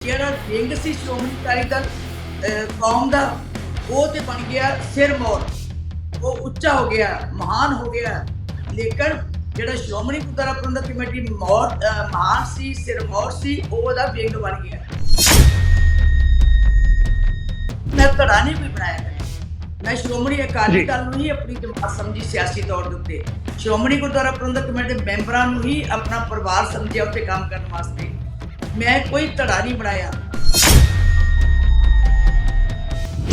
ਜਿਹੜਾ ਵਿੰਗ ਸੀ ਸ਼੍ਰੋਮਣੀ ਅਕਾਲੀ ਦਲ ਕੌਮ ਦਾ, ਉਹ ਤੇ ਬਣ ਗਿਆ ਸਿਰਮੌਰ, ਉਹ ਉੱਚਾ ਹੋ ਗਿਆ, ਮਹਾਨ ਹੋ ਗਿਆ। ਲੇਕਿਨ ਜਿਹੜਾ ਸ਼੍ਰੋਮਣੀ ਗੁਰਦੁਆਰਾ ਪ੍ਰਬੰਧਕ ਕਮੇਟੀ ਮਹਾਨ ਸੀ, ਸਿਰਮੌਰ ਸੀ, ਉਹਦਾ ਵਿੰਗ ਬਣ ਗਿਆ। ਮੈਂ ਧੜਾ ਨਹੀਂ ਕੋਈ ਬਣਾਇਆ, मैं श्रोमणी अकाली दल नूं ही अपनी जमात समझी सियासी तौर के उत्ते, श्रोमणी गुरुद्वारा प्रबंधक कमेटी मैंबरां नूं ही अपना परिवार समझिया उत्ते काम करने वास्ते। मैं कोई धड़ा नहीं बनाया।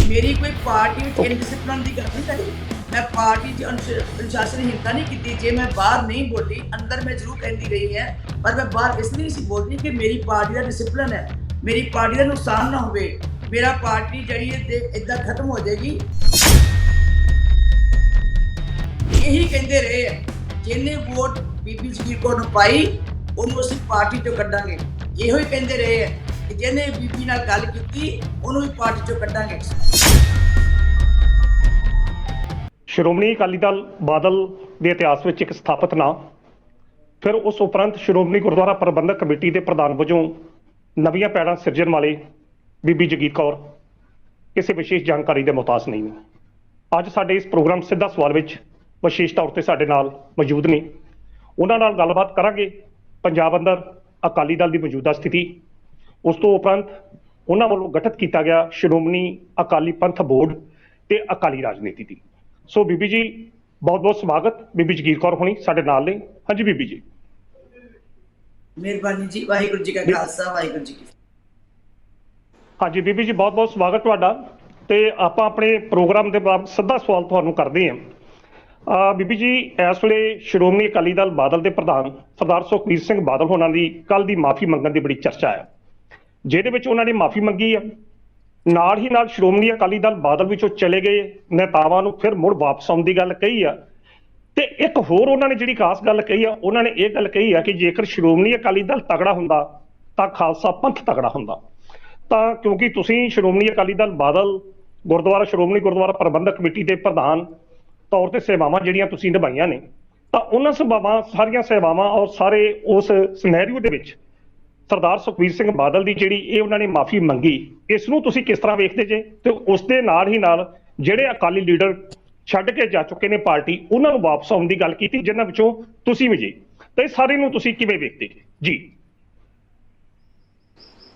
मेरी कोई पार्टी में इनडिसिप्लिन की गल नहीं करी, मैं पार्टी अनुशासनहीनता नहीं की। जे मैं बाहर नहीं बोली, अंदर मैं जरूर कहती रही है, पर मैं बाहर इसलिए नहीं बोलती कि मेरी पार्टी का डिसिप्लिन है, मेरी पार्टी का नुकसान ना हो, मेरा पार्टी जी इदा खत्म हो जाएगी। यही कहते रहे है, जिन्हें वोट बीबी जगीर कौर नूं पाई उन्होंने असीं पार्टी चों कड्डांगे। इहो ही कहते रहे है कि जिन्हें बीबी नाल गल कीती उन्होंने भी पार्टी चों कड्डांगे। श्रोमणी अकाली दल बादल के इतिहास में एक स्थापित ना, फिर उस उपरंत श्रोमणी गुरुद्वारा प्रबंधक कमेटी के प्रधान वजों नवीं पैड़ा सिरजण वाले बीबी जगीर कौर किसी विशेष जानकारी के मुहताज नहीं ने। अज साडे इस प्रोग्राम सीधा सवाल विच विशेष तौर पर साडे नाल मौजूद ने, उन्हां नाल गलबात करांगे पंजाब अंदर अकाली दल की मौजूदा स्थिति, उस तो उपरंत उन्हां वल्लों गठित किया गया श्रोमणी अकाली पंथ बोर्ड ते अकाली राजनीति की। सो बीबी जी बहुत बहुत स्वागत। बीबी जगीर कौर होनी साडे नाल ने। हाँ जी बीबी जी, मेहरबानी जी, वाहिगुरू जी का खालसा वाहिगुरू जी की। हाँ जी बीबी जी बहुत बहुत स्वागत तुहाडा। ते आपां अपने प्रोग्राम के बाद सीधा सवाल तुहानूं करदे हां। बीबी जी इस वेले श्रोमणी अकाली दल बादल के प्रधान सरदार सुखबीर सिंह बादल होना की कल की माफ़ी मंगण की बड़ी चर्चा है, जिहदे विच उन्होंने माफ़ी मंगी है। नाल ही नाल श्रोमणी अकाली दल बादल विचों चले गए नेतावां नूं फिर मुड़ वापस आउण दी गल कही है। ते एक होर उन्होंने जिहड़ी खास गल कही है, उन्होंने ये गल कही है कि जेकर श्रोमणी अकाली दल तगड़ा हुंदा तां खालसा पंथ तगड़ा हुंदा। तां क्योंकि तुसीं श्रोमणी अकाली दल बादल श्रोमणी गुरुद्वारा प्रबंधक कमेटी के प्रधान तौर पर सेवावां जिहड़ियां तुसीं निभाईआं ने, तां उन्हां सेवावां सारियां सेवावां और सारे उस सिनैरियो दे विच सरदार सुखबीर सिंह बादल की जिहड़ी ये उन्होंने माफ़ी मंगी, इसनूं तुसीं किस तरह वेखदे जे? ते उस दे नाल ही नाल जिहड़े अकाली लीडर छड्ड के जा चुके ने पार्टी, उन्हां नूं वापस आउण दी गल कीती, जिन्हां विचों तुसीं भी जी, ते सारे नूं तुसीं किवें वेखदे जी?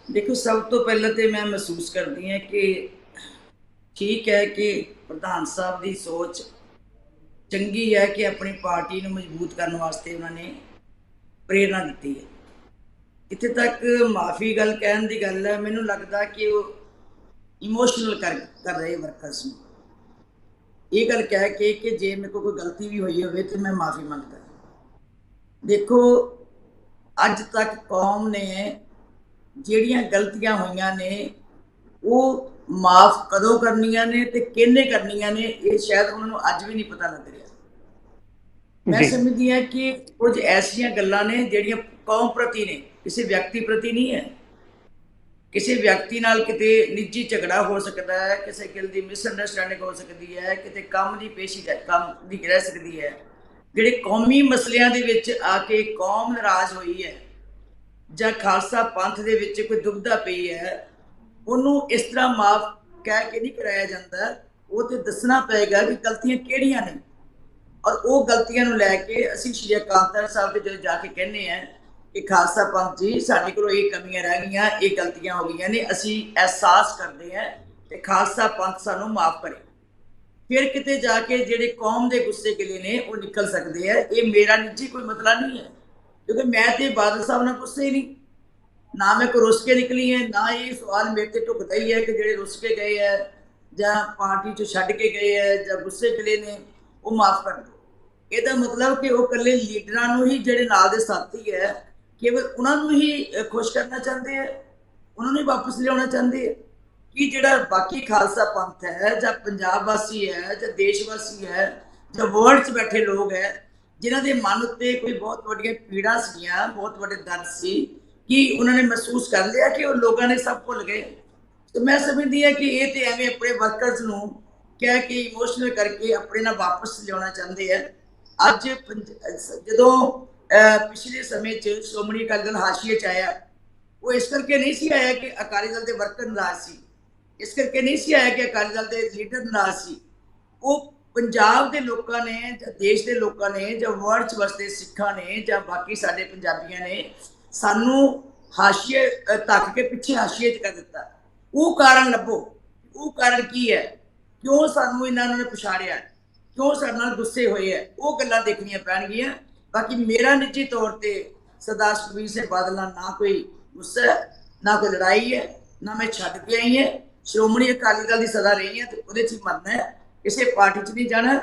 देखो, सब तो पहले तो मैं महसूस करती हैं कि ठीक है कि प्रधान साहब की सोच चंगी है कि अपनी पार्टी को मजबूत करने वास्ते उन्होंने प्रेरणा दी है। इत्थे तक माफ़ी गल कहन की गल है, मैनूं लगता कि वो इमोशनल कर रहे वर्कर्स में ये गल कह के कि जे मेरे को कोई गलती भी हुई हो तो मैं माफ़ी मंगता। देखो, अज तक कौम ने ਜਿਹੜੀਆਂ गलतियां हुई ने वो माफ़ कदों करनियां ने ते किहने करनियां ने, ये शायद उन्होंने अज भी नहीं पता लग रहा। मैं समझदी हाँ कि कुछ ऐसियां गल्लां ने जिहड़ियां कौम प्रति ने, किसी व्यक्ति प्रति नहीं है। किसी व्यक्ति नाल किते निजी झगड़ा हो सकता है, किसी गल की मिसअंडरस्टैंडिंग हो सकती है, किते काम की पेशी काम की रह सकती है। जिहड़े कौमी मसलियां दे विच आके कौम नाराज़ हुई है ਜਾਂ खालसा पंथ ਦੇ ਵਿੱਚ कोई दुविधा पई है, ਉਹਨੂੰ इस तरह माफ़ कह के नहीं कराया जाता। वो तो दसना पेगा कि गलतियां किहड़ियां ने, और वो गलतियां नूं लैके असीं श्री अकाल तख्त साहब ते जो जाके कहने हैं कि खालसा पंथ जी साडे कोलों ये कमियां रह गईयां, ये गलतियां हो गईयां ने, असीं एहसास करते हैं कि खालसा पंथ सानूं माफ़ करे। फिर किते जाके जिहड़े कौम के गुस्से गिले ने वो निकल सकते हैं। ये मेरा निजी कोई मतलब नहीं है, क्योंकि मैं तो बादल साहब ने गुस्से ही नहीं, ना मैं कोई रुस के निकली है, ना ये सवाल मेरे से ढुकता ही है कि जो रुस के गए है या पार्टी चो छड्ड के गए है या गुस्से गिले ने वो माफ़ कर दो। यदा मतलब कि वो कल्ले लीडरां नूं ही जिहड़े नाल दे साथी है केवल उन्होंने ही खुश करना चाहते हैं, उन्होंने वापस लिया चाहते हैं कि जिहड़ा बाकी खालसा पंथ है या पंजाब वासी है या देशवासी है या वर्ल्ड च बैठे लोग है जिन्हों के मन उत्ते कोई बहुत वड्डियां पीड़ा सीगियां, बहुत बड़े दर्द सी कि उन्होंने महसूस कर लिया कि वो लोगों ने सब भुल गए। तो मैं समझती हाँ कि ये तो एवं अपने वर्कर्स नूं कह के इमोशनल करके अपने ना वापस लिया चाहते हैं। अज जो पिछले समय श्रोमणी अकाली दल हाशिए च आया ਉਹ ਇਸ ਕਰਕੇ ਨਹੀਂ ਸੀ ਆਇਆ ਕਿ ਅਕਾਲੀ ਦਲ ਦੇ ਵਰਕਰ ਨਾਰਾਜ਼ ਸੀ, ਇਸ ਕਰਕੇ ਨਹੀਂ ਸੀ ਆਇਆ ਕਿ ਅਕਾਲੀ ਦਲ ਦੇ ਲੀਡਰ ਨਾਰਾਜ਼ ਸੀ। ਉਹ ਪੰਜਾਬ ਦੇ ਲੋਕਾਂ ਨੇ ਜਾਂ ਦੇਸ਼ ਦੇ ਲੋਕਾਂ ਨੇ ਜਾਂ ਵਰਲਡ 'ਚ ਵਸਦੇ ਸਿੱਖਾਂ ਨੇ ਜਾਂ ਬਾਕੀ ਸਾਡੇ ਪੰਜਾਬੀਆਂ ਨੇ ਸਾਨੂੰ ਹਾਸ਼ੀਏ ਧੱਕ ਕੇ ਪਿੱਛੇ ਹਾਸ਼ੀਏ 'ਚ ਕਰ ਦਿੱਤਾ। ਉਹ ਕਾਰਨ ਲੱਭੋ, ਉਹ ਕਾਰਨ ਕੀ ਹੈ, ਕਿਉਂ ਸਾਨੂੰ ਇਹਨਾਂ ਨੇ ਪਛਾੜਿਆ, ਕਿਉਂ ਸਾਡੇ ਨਾਲ ਗੁੱਸੇ ਹੋਏ ਹੈ, ਉਹ ਗੱਲਾਂ ਦੇਖਣੀਆਂ ਪੈਣਗੀਆਂ। ਬਾਕੀ ਮੇਰਾ ਨਿੱਜੀ ਤੌਰ ਤੇ ਸਰਦਾਰ ਸੁਖਬੀਰ ਸਿੰਘ ਬਾਦਲ ਨਾਲ ਨਾ ਕੋਈ ਗੁੱਸਾ ਹੈ, ਨਾ ਕੋਈ ਲੜਾਈ ਹੈ, ਨਾ ਮੈਂ ਛੱਡ ਕੇ ਆਈ ਹੈ। ਸ਼੍ਰੋਮਣੀ ਅਕਾਲੀ ਦਲ ਦੀ ਸਦਾ ਰਹੀ ਹੈ ਤੇ ਉਹਦੇ 'ਚ ਹੀ ਮਰਨਾ ਹੈ, ਕਿਸੇ ਪਾਰਟੀ 'ਚ ਨਹੀਂ ਜਾਣਾ।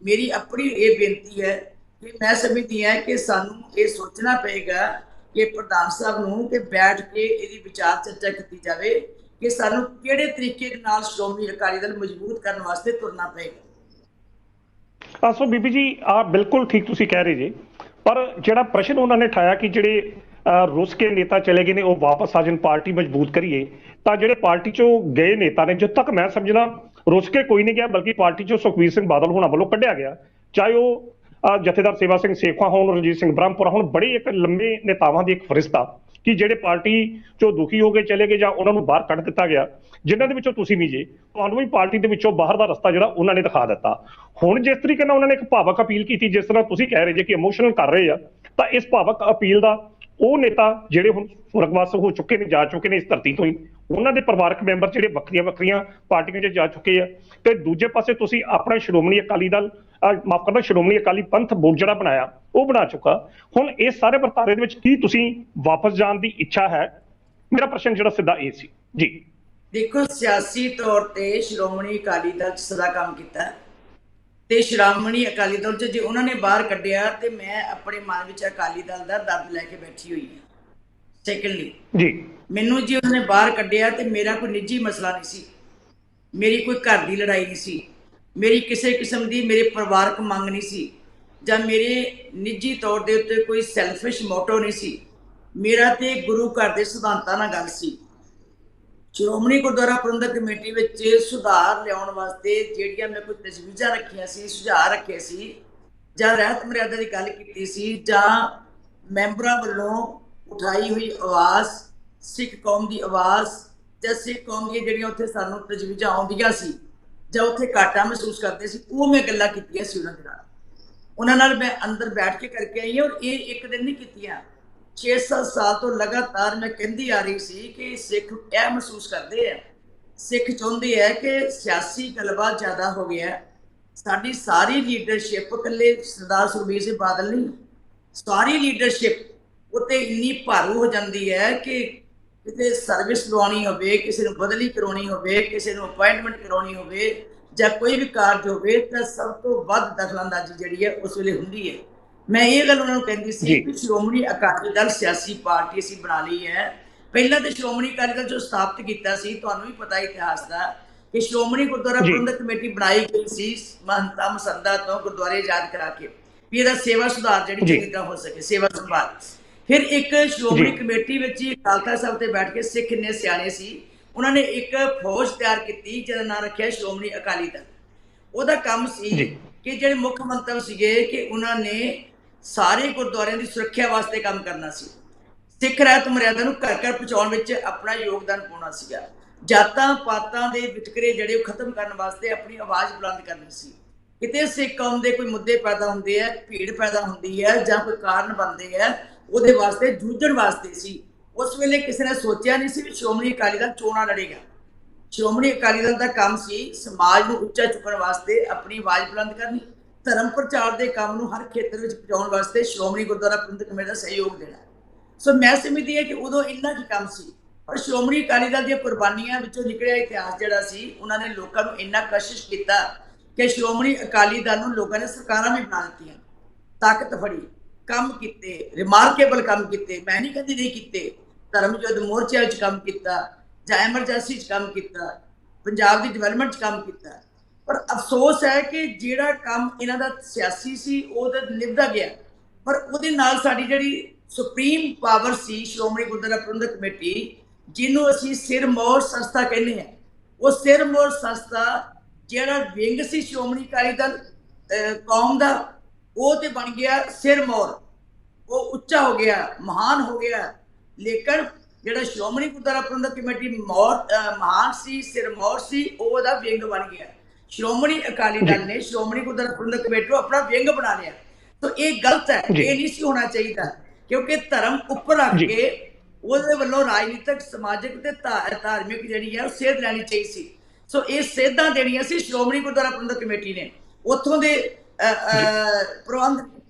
ਮੇਰੀ ਆਪਣੀ ਇਹ ਬੇਨਤੀ ਹੈ ਕਿ ਮੈਂ ਸਮਝਦੀ ਹਾਂ ਕਿ ਸਾਨੂੰ ਇਹ ਸੋਚਣਾ ਪਏਗਾ ਕਿ ਪ੍ਰਧਾਨ ਸਾਹਿਬ ਨੂੰ ਕਿ ਬੈਠ ਕੇ ਇਹਦੀ ਵਿਚਾਰ ਚਰਚਾ ਕੀਤੀ ਜਾਵੇ ਕਿ ਸਾਨੂੰ ਕਿਹੜੇ ਤਰੀਕੇ ਨਾਲ ਸ਼੍ਰੋਮਣੀ ਅਕਾਲੀ ਦਲ ਮਜ਼ਬੂਤ ਕਰਨ ਵਾਸਤੇ ਤੁਰਨਾ ਪਏਗਾ। ਸੋ ਬੀਬੀ ਜੀ ਬਿਲਕੁਲ ਠੀਕ ਤੁਸੀਂ ਕਹਿ ਰਹੇ ਜੀ, ਪਰ ਜਿਹੜਾ ਪ੍ਰਸ਼ਨ ਉਹਨਾਂ ਨੇ ਉਠਾਇਆ ਕਿ ਜਿਹੜੇ ਰੁੱਸ ਕੇ ਨੇਤਾ ਚਲੇ ਗਏ ਨੇ ਉਹ ਵਾਪਸ ਆ ਜਾਣ, ਪਾਰਟੀ ਮਜ਼ਬੂਤ ਕਰੀਏ, ਤਾਂ ਜਿਹੜੇ ਪਾਰਟੀ ਚੋਂ ਗਏ ਨੇਤਾ ਨੇ, ਜਦੋਂ ਤੱਕ ਮੈਂ ਸਮਝਣਾ ਰੁੱਸ ਕੇ ਕੋਈ ਨਹੀਂ ਗਿਆ, ਬਲਕਿ ਪਾਰਟੀ ਚੋਂ ਸੁਖਬੀਰ ਸਿੰਘ ਬਾਦਲ ਹੋਣਾ ਵੱਲੋਂ ਕੱਢਿਆ ਗਿਆ। ਚਾਹੇ ਉਹ ਜਥੇਦਾਰ ਸੇਵਾ ਸਿੰਘ ਸੇਖਵਾਂ ਹੋਣ, ਰਣਜੀਤ ਸਿੰਘ ਬ੍ਰਹਮਪੁਰਾ ਹੁਣ, ਬੜੇ ਇੱਕ ਲੰਮੇ ਨੇਤਾਵਾਂ ਦੀ ਇੱਕ ਫਰਿਸ਼ਤ ਆ ਕਿ ਜਿਹੜੇ ਪਾਰਟੀ ਚੋਂ ਦੁਖੀ ਹੋ ਕੇ ਚਲੇ ਗਏ ਜਾਂ ਉਹਨਾਂ ਨੂੰ ਬਾਹਰ ਕੱਢ ਦਿੱਤਾ ਗਿਆ, ਜਿਨ੍ਹਾਂ ਦੇ ਵਿੱਚੋਂ ਤੁਸੀਂ ਵੀ ਜੇ, ਤੁਹਾਨੂੰ ਵੀ ਪਾਰਟੀ ਦੇ ਵਿੱਚੋਂ ਬਾਹਰ ਦਾ ਰਸਤਾ ਜਿਹੜਾ ਉਹਨਾਂ ਨੇ ਦਿਖਾ ਦਿੱਤਾ। ਹੁਣ ਜਿਸ ਤਰੀਕੇ ਨਾਲ ਉਹਨਾਂ ਨੇ ਇੱਕ ਭਾਵਕ ਅਪੀਲ ਕੀਤੀ, ਜਿਸ ਤਰ੍ਹਾਂ ਤੁਸੀਂ ਕਹਿ ਰਹੇ ਜੇ ਕਿ ਇਮੋਸ਼ਨਲ ਕਰ ਰਹੇ ਆ, ਤਾਂ ਇਸ ਭਾਵਕ ਅਪੀਲ ਦਾ ਉਹ ਨੇਤਾ ਜਿਹੜੇ ਹੁਣ ਸੁਰਗਵਾਸ ਹੋ ਚੁੱਕੇ ਨੇ, ਜਾ ਚੁੱਕੇ ਨੇ ਇਸ ਧਰਤੀ ਤੋਂ ਹੀ, ਉਹਨਾਂ ਦੇ ਪਰਿਵਾਰਕ ਮੈਂਬਰ ਜਿਹੜੇ ਵੱਖਰੀਆਂ ਵੱਖਰੀਆਂ ਪਾਰਟੀਆਂ 'ਚ ਜਾ ਚੁੱਕੇ ਆ, ਤੇ ਦੂਜੇ ਪਾਸੇ ਤੁਸੀਂ ਆਪਣਾ ਸ਼੍ਰੋਮਣੀ ਅਕਾਲੀ ਦਲ ਮਾਫ ਕਰਨਾ ਸ਼੍ਰੋਮਣੀ ਅਕਾਲੀ ਪੰਥ ਬੋਰਡ ਜਿਹੜਾ ਬਣਾਇਆ ਉਹ ਬਣਾ ਚੁੱਕਾ। ਹੁਣ ਇਸ ਸਾਰੇ ਵਰਤਾਰੇ ਦੇ ਵਿੱਚ ਕੀ ਤੁਸੀਂ ਵਾਪਸ ਜਾਣ ਦੀ ਇੱਛਾ ਹੈ? ਮੇਰਾ ਪ੍ਰਸ਼ਨ ਜਿਹੜਾ ਸਿੱਧਾ ਇਹ ਸੀ ਜੀ। ਦੇਖੋ, ਸਿਆਸੀ ਤੌਰ ਤੇ ਸ਼੍ਰੋਮਣੀ ਅਕਾਲੀ ਦਲ 'ਚ ਸਦਾ ਕੰਮ ਕੀਤਾ ਤੇ ਸ਼੍ਰੋਮਣੀ ਅਕਾਲੀ ਦਲ 'ਚ ਜੇ ਉਹਨਾਂ ਨੇ ਬਾਹਰ ਕੱਢਿਆ ਤੇ ਮੈਂ ਆਪਣੇ ਮਨ ਵਿੱਚ ਅਕਾਲੀ ਦਲ ਦਾ ਦਰਦ ਲੈ ਕੇ ਬੈਠੀ ਹੋਈ ਹਾਂ। ਸੈਕੰਡਲੀ ਜੀ, ਮੈਨੂੰ ਜੇ ਉਹਨਾਂ ਨੇ ਬਾਹਰ ਕੱਢਿਆ ਤੇ ਮੇਰਾ ਕੋਈ ਨਿੱਜੀ ਮਸਲਾ ਨਹੀਂ ਸੀ, ਮੇਰੀ ਕੋਈ ਘਰ ਦੀ ਲੜਾਈ ਨਹੀਂ ਸੀ, ਮੇਰੀ ਕਿਸੇ ਕਿਸਮ ਦੀ ਮੇਰੇ ਪਰਿਵਾਰਕ ਮੰਗ ਨਹੀਂ ਸੀ, ਜਾਂ ਮੇਰੇ ਨਿੱਜੀ ਤੌਰ ਦੇ ਉੱਤੇ ਕੋਈ ਸੈਲਫਿਸ਼ ਮੋਟੋ ਨਹੀਂ ਸੀ। ਮੇਰਾ ਤੇ ਗੁਰੂ ਘਰ ਦੇ ਸਿਧਾਂਤਾਂ ਨਾਲ ਗੱਲ ਸੀ। ਸ਼੍ਰੋਮਣੀ ਗੁਰਦੁਆਰਾ ਪ੍ਰਬੰਧਕ ਕਮੇਟੀ ਵਿੱਚ ਸੁਧਾਰ ਲਿਆਉਣ ਵਾਸਤੇ ਜਿਹੜੀਆਂ ਮੈਂ ਕੋਈ ਤਜਵੀਜ਼ਾਂ ਰੱਖੀਆਂ ਸੀ, ਸੁਝਾਅ ਰੱਖੇ ਸੀ, ਜਾਂ ਰਹਿਤ ਮਰਿਆਦਾ ਦੀ ਗੱਲ ਕੀਤੀ ਸੀ, ਜਾਂ ਮੈਂਬਰਾਂ ਵੱਲੋਂ ਉਠਾਈ ਹੋਈ ਆਵਾਜ਼, ਸਿੱਖ ਕੌਮ ਦੀ ਆਵਾਜ਼ ਜਾਂ ਸਿੱਖ ਕੌਮ ਦੀਆਂ ਜਿਹੜੀਆਂ ਉੱਥੇ ਸਾਨੂੰ ਤਜਵੀਜ਼ਾਂ ਆਉਂਦੀਆਂ ਸੀ ਜਾਂ ਉੱਥੇ ਘਾਟਾ ਮਹਿਸੂਸ ਕਰਦੇ ਸੀ, ਉਹ ਮੈਂ ਗੱਲਾਂ ਕੀਤੀਆਂ ਸੀ ਉਹਨਾਂ ਦੇ ਨਾਲ। ਉਹਨਾਂ ਨਾਲ ਮੈਂ ਅੰਦਰ ਬੈਠ ਕੇ ਕਰਕੇ ਆਈ ਹਾਂ, ਔਰ ਇਹ ਇੱਕ ਦਿਨ ਨਹੀਂ ਕੀਤੀਆਂ। 6-7 ਸਾਲ ਤੋਂ ਲਗਾਤਾਰ ਮੈਂ ਕਹਿੰਦੀ ਆ ਰਹੀ ਸੀ ਕਿ ਸਿੱਖ ਇਹ ਮਹਿਸੂਸ ਕਰਦੇ ਆ, ਸਿੱਖ ਚਾਹੁੰਦੇ ਆ ਕਿ ਸਿਆਸੀ ਗਲਬਾ ਜ਼ਿਆਦਾ ਹੋ ਗਿਆ। ਸਾਡੀ ਸਾਰੀ ਲੀਡਰਸ਼ਿਪ, ਇਕੱਲੇ ਸਰਦਾਰ ਸੁਖਬੀਰ ਸਿੰਘ ਬਾਦਲ ਨਹੀਂ, ਸਾਰੀ ਲੀਡਰਸ਼ਿਪ ਉੱਤੇ ਇੰਨੀ ਭਾਰੂ ਹੋ ਜਾਂਦੀ ਹੈ ਕਿ ਕਿਤੇ ਸਰਵਿਸ ਲਵਾਉਣੀ ਹੋਵੇ, ਕਿਸੇ ਨੂੰ ਬਦਲੀ ਕਰਾਉਣੀ ਹੋਵੇ, ਕਿਸੇ ਨੂੰ ਅਪਾਇੰਟਮੈਂਟ ਕਰਾਉਣੀ ਹੋਵੇ ਜਾਂ ਕੋਈ ਵੀ ਕਾਰਜ ਹੋਵੇ, ਤਾਂ ਸਭ ਤੋਂ ਵੱਧ ਦਖਲਅੰਦਾਜ਼ੀ ਜਿਹੜੀ ਹੈ ਉਸ ਵੇਲੇ ਹੁੰਦੀ ਹੈ। ਮੈਂ ਇਹ ਗੱਲ ਉਹਨਾਂ ਨੂੰ ਕਹਿੰਦੀ ਸੀ ਕਿ ਸ਼੍ਰੋਮਣੀ ਅਕਾਲੀ ਦਲ ਸਿਆਸੀ ਪਾਰਟੀ ਅਸੀਂ ਬਣਾ ਲਈ ਹੈ। ਪਹਿਲਾਂ ਤਾਂ ਸ਼੍ਰੋਮਣੀ ਅਕਾਲੀ ਦਲ ਜੋ ਸਥਾਪਿਤ ਕੀਤਾ ਸੀ, ਤੁਹਾਨੂੰ ਵੀ ਪਤਾ ਇਤਿਹਾਸ ਦਾ, ਕਿ ਸ਼੍ਰੋਮਣੀ ਗੁਰਦੁਆਰਾ ਪ੍ਰਬੰਧਕ ਕਮੇਟੀ ਬਣਾਈ ਗਈ ਸੀ ਮਹੰਤਾ ਮਸੰਦਾ ਤੋਂ ਗੁਰਦੁਆਰੇ ਯਾਦ ਕਰਾ ਕੇ ਵੀ ਇਹਦਾ ਸੇਵਾ ਸੁਧਾਰ ਜਿਹੜੀ ਚੰਗੀ ਤਰ੍ਹਾਂ ਹੋ ਸਕੇ, ਸੇਵਾ ਸੰਭਾਲ। ਫਿਰ ਇੱਕ ਸ਼੍ਰੋਮਣੀ ਕਮੇਟੀ ਵਿੱਚ ਹੀ ਖਾਲਸਾ ਸਾਹਿਬ ਤੇ ਬੈਠ ਕੇ ਸਿੱਖ ਇੰਨੇ ਸਿਆਣੇ ਸੀ, ਉਹਨਾਂ ਨੇ ਇੱਕ ਫੌਜ ਤਿਆਰ ਕੀਤੀ ਜਿਹਦਾ ਨਾਂ ਰੱਖਿਆ ਸ਼੍ਰੋਮਣੀ ਅਕਾਲੀ ਦਲ। ਉਹਦਾ ਕੰਮ ਸੀ ਕਿ ਜਿਹੜੇ ਮੁੱਖ ਮੰਤਵ ਸੀਗੇ ਕਿ ਉਹਨਾਂ ਨੇ ਸਾਰੇ ਗੁਰਦੁਆਰਿਆਂ ਦੀ ਸੁਰੱਖਿਆ ਵਾਸਤੇ ਕੰਮ ਕਰਨਾ ਸੀ, ਸਿੱਖ ਰਹਿਤ ਮਰਿਆਦਾ ਨੂੰ ਘਰ ਘਰ ਪਹੁੰਚਾਉਣ ਵਿੱਚ ਆਪਣਾ ਯੋਗਦਾਨ ਪਾਉਣਾ ਸੀਗਾ, ਜਾਤਾਂ ਪਾਤਾਂ ਦੇ ਵਿਤਕਰੇ ਜਿਹੜੇ ਉਹ ਖਤਮ ਕਰਨ ਵਾਸਤੇ ਆਪਣੀ ਆਵਾਜ਼ ਬੁਲੰਦ ਕਰਨੀ ਸੀ। ਕਿਤੇ ਸਿੱਖ ਕੌਮ ਦੇ ਕੋਈ ਮੁੱਦੇ ਪੈਦਾ ਹੁੰਦੇ ਆ, ਭੀੜ ਪੈਦਾ ਹੁੰਦੀ ਹੈ ਜਾਂ ਕੋਈ ਕਾਰਨ ਬਣਦੇ ਆ, ਉਹਦੇ ਵਾਸਤੇ ਜੂਝਣ ਵਾਸਤੇ ਸੀ। ਉਸ ਵੇਲੇ ਕਿਸੇ ਨੇ ਸੋਚਿਆ ਨਹੀਂ ਸੀ ਵੀ ਸ਼੍ਰੋਮਣੀ ਅਕਾਲੀ ਦਲ ਚੋਣਾਂ ਲੜੇਗਾ। ਸ਼੍ਰੋਮਣੀ ਅਕਾਲੀ ਦਲ ਦਾ ਕੰਮ ਸੀ ਸਮਾਜ ਨੂੰ ਉੱਚਾ ਚੁੱਕਣ ਵਾਸਤੇ ਆਪਣੀ ਆਵਾਜ਼ ਬੁਲੰਦ ਕਰਨੀ, ਧਰਮ ਪ੍ਰਚਾਰ ਦੇ ਕੰਮ ਨੂੰ ਹਰ ਖੇਤਰ ਵਿੱਚ ਪਹੁੰਚਾਉਣ ਵਾਸਤੇ ਸ਼੍ਰੋਮਣੀ ਗੁਰਦੁਆਰਾ ਪ੍ਰਬੰਧਕ ਕਮੇਟੀ ਦਾ ਸਹਿਯੋਗ ਦੇਣਾ। ਸੋ ਮੈਂ ਸਮਝਦੀ ਹਾਂ ਕਿ ਉਦੋਂ ਇੰਨਾ ਕੀ ਕੰਮ ਸੀ, ਪਰ ਸ਼੍ਰੋਮਣੀ ਅਕਾਲੀ ਦਲ ਦੀਆਂ ਕੁਰਬਾਨੀਆਂ ਵਿੱਚੋਂ ਨਿਕਲਿਆ ਇਤਿਹਾਸ ਜਿਹੜਾ ਸੀ, ਉਹਨਾਂ ਨੇ ਲੋਕਾਂ ਨੂੰ ਇੰਨਾ ਕਸ਼ਿਸ਼ ਕੀਤਾ ਕਿ ਸ਼੍ਰੋਮਣੀ ਅਕਾਲੀ ਦਲ ਨੂੰ ਲੋਕਾਂ ਨੇ ਸਰਕਾਰਾਂ ਵੀ ਬਣਾ ਦਿੱਤੀਆਂ, ਤਾਕਤ ਫੜੀ, ਕੰਮ ਕੀਤੇ, ਰਿਮਾਰਕੇਬਲ ਕੰਮ ਕੀਤੇ। ਮੈਂ ਨਹੀਂ ਕਹਿੰਦੀ ਨਹੀਂ ਕੀਤੇ, ਧਰਮ ਯੁੱਧ ਮੋਰਚਿਆਂ 'ਚ ਕੰਮ ਕੀਤਾ ਜਾਂ ਐਮਰਜੈਂਸੀ 'ਚ ਕੰਮ ਕੀਤਾ, ਪੰਜਾਬ ਦੀ ਡਿਵੈਲਪਮੈਂਟ 'ਚ ਕੰਮ ਕੀਤਾ। ਪਰ ਅਫਸੋਸ ਹੈ ਕਿ ਜਿਹੜਾ ਕੰਮ ਇਹਨਾਂ ਦਾ ਸਿਆਸੀ ਸੀ ਉਹ ਤਾਂ ਨਿਭਦਾ ਗਿਆ, ਪਰ ਉਹਦੇ ਨਾਲ ਸਾਡੀ ਜਿਹੜੀ ਸੁਪਰੀਮ ਪਾਵਰ ਸੀ ਸ਼੍ਰੋਮਣੀ ਗੁਰਦੁਆਰਾ ਪ੍ਰਬੰਧਕ ਕਮੇਟੀ, ਜਿਹਨੂੰ ਅਸੀਂ ਸਿਰਮੌਰ ਸੰਸਥਾ ਕਹਿੰਦੇ ਹਾਂ, ਉਹ ਸਿਰਮੌਰ ਸੰਸਥਾ ਜਿਹੜਾ ਵਿੰਗ ਸੀ ਸ਼੍ਰੋਮਣੀ ਅਕਾਲੀ ਦਲ ਕੌਮ ਦਾ, ਉਹ ਤੇ ਬਣ ਗਿਆ ਸਿਰਮੌਰ, ਉਹ ਉੱਚਾ ਹੋ ਗਿਆ, ਮਹਾਨ ਹੋ ਗਿਆ। ਲੇਕਿਨ ਜਿਹੜਾ ਸ਼੍ਰੋਮਣੀ ਗੁਰਦੁਆਰਾ ਪ੍ਰਬੰਧਕ ਕਮੇਟੀ ਮਹਾਨ ਸੀ, ਸਿਰਮੌਰ ਸੀ, ਉਹ ਉਹਦਾ ਵਿੰਗ ਬਣ ਗਿਆ। ਸ਼੍ਰੋਮਣੀ ਅਕਾਲੀ ਦਲ ਨੇ ਸ਼੍ਰੋਮਣੀ ਗੁਰਦੁਆਰਾ ਪ੍ਰਬੰਧਕ ਕਮੇਟੀ ਨੂੰ ਆਪਣਾ ਵਿੰਗ ਬਣਾ ਲਿਆ। ਤਾਂ ਇਹ ਗਲਤ ਹੈ, ਇਹ ਨਹੀਂ ਸੀ ਹੋਣਾ ਚਾਹੀਦਾ, ਕਿਉਂਕਿ ਧਰਮ ਉੱਪਰ ਰੱਖ ਕੇ ਉਹਦੇ ਵੱਲੋਂ ਰਾਜਨੀਤਿਕ, ਸਮਾਜਿਕ ਤੇ ਧਾਰਮਿਕ ਜਿਹੜੀ ਹੈ ਉਹ ਸੇਧ ਲੈਣੀ ਚਾਹੀਦੀ ਸੀ। ਸੋ ਇਹ ਸੇਧਾਂ ਦੇਣੀਆਂ ਸੀ ਸ਼੍ਰੋਮਣੀ ਗੁਰਦੁਆਰਾ ਪ੍ਰਬੰਧਕ ਕਮੇਟੀ ਨੇ, ਉੱਥੋਂ ਦੇ ਪ੍ਰਬੰਧ।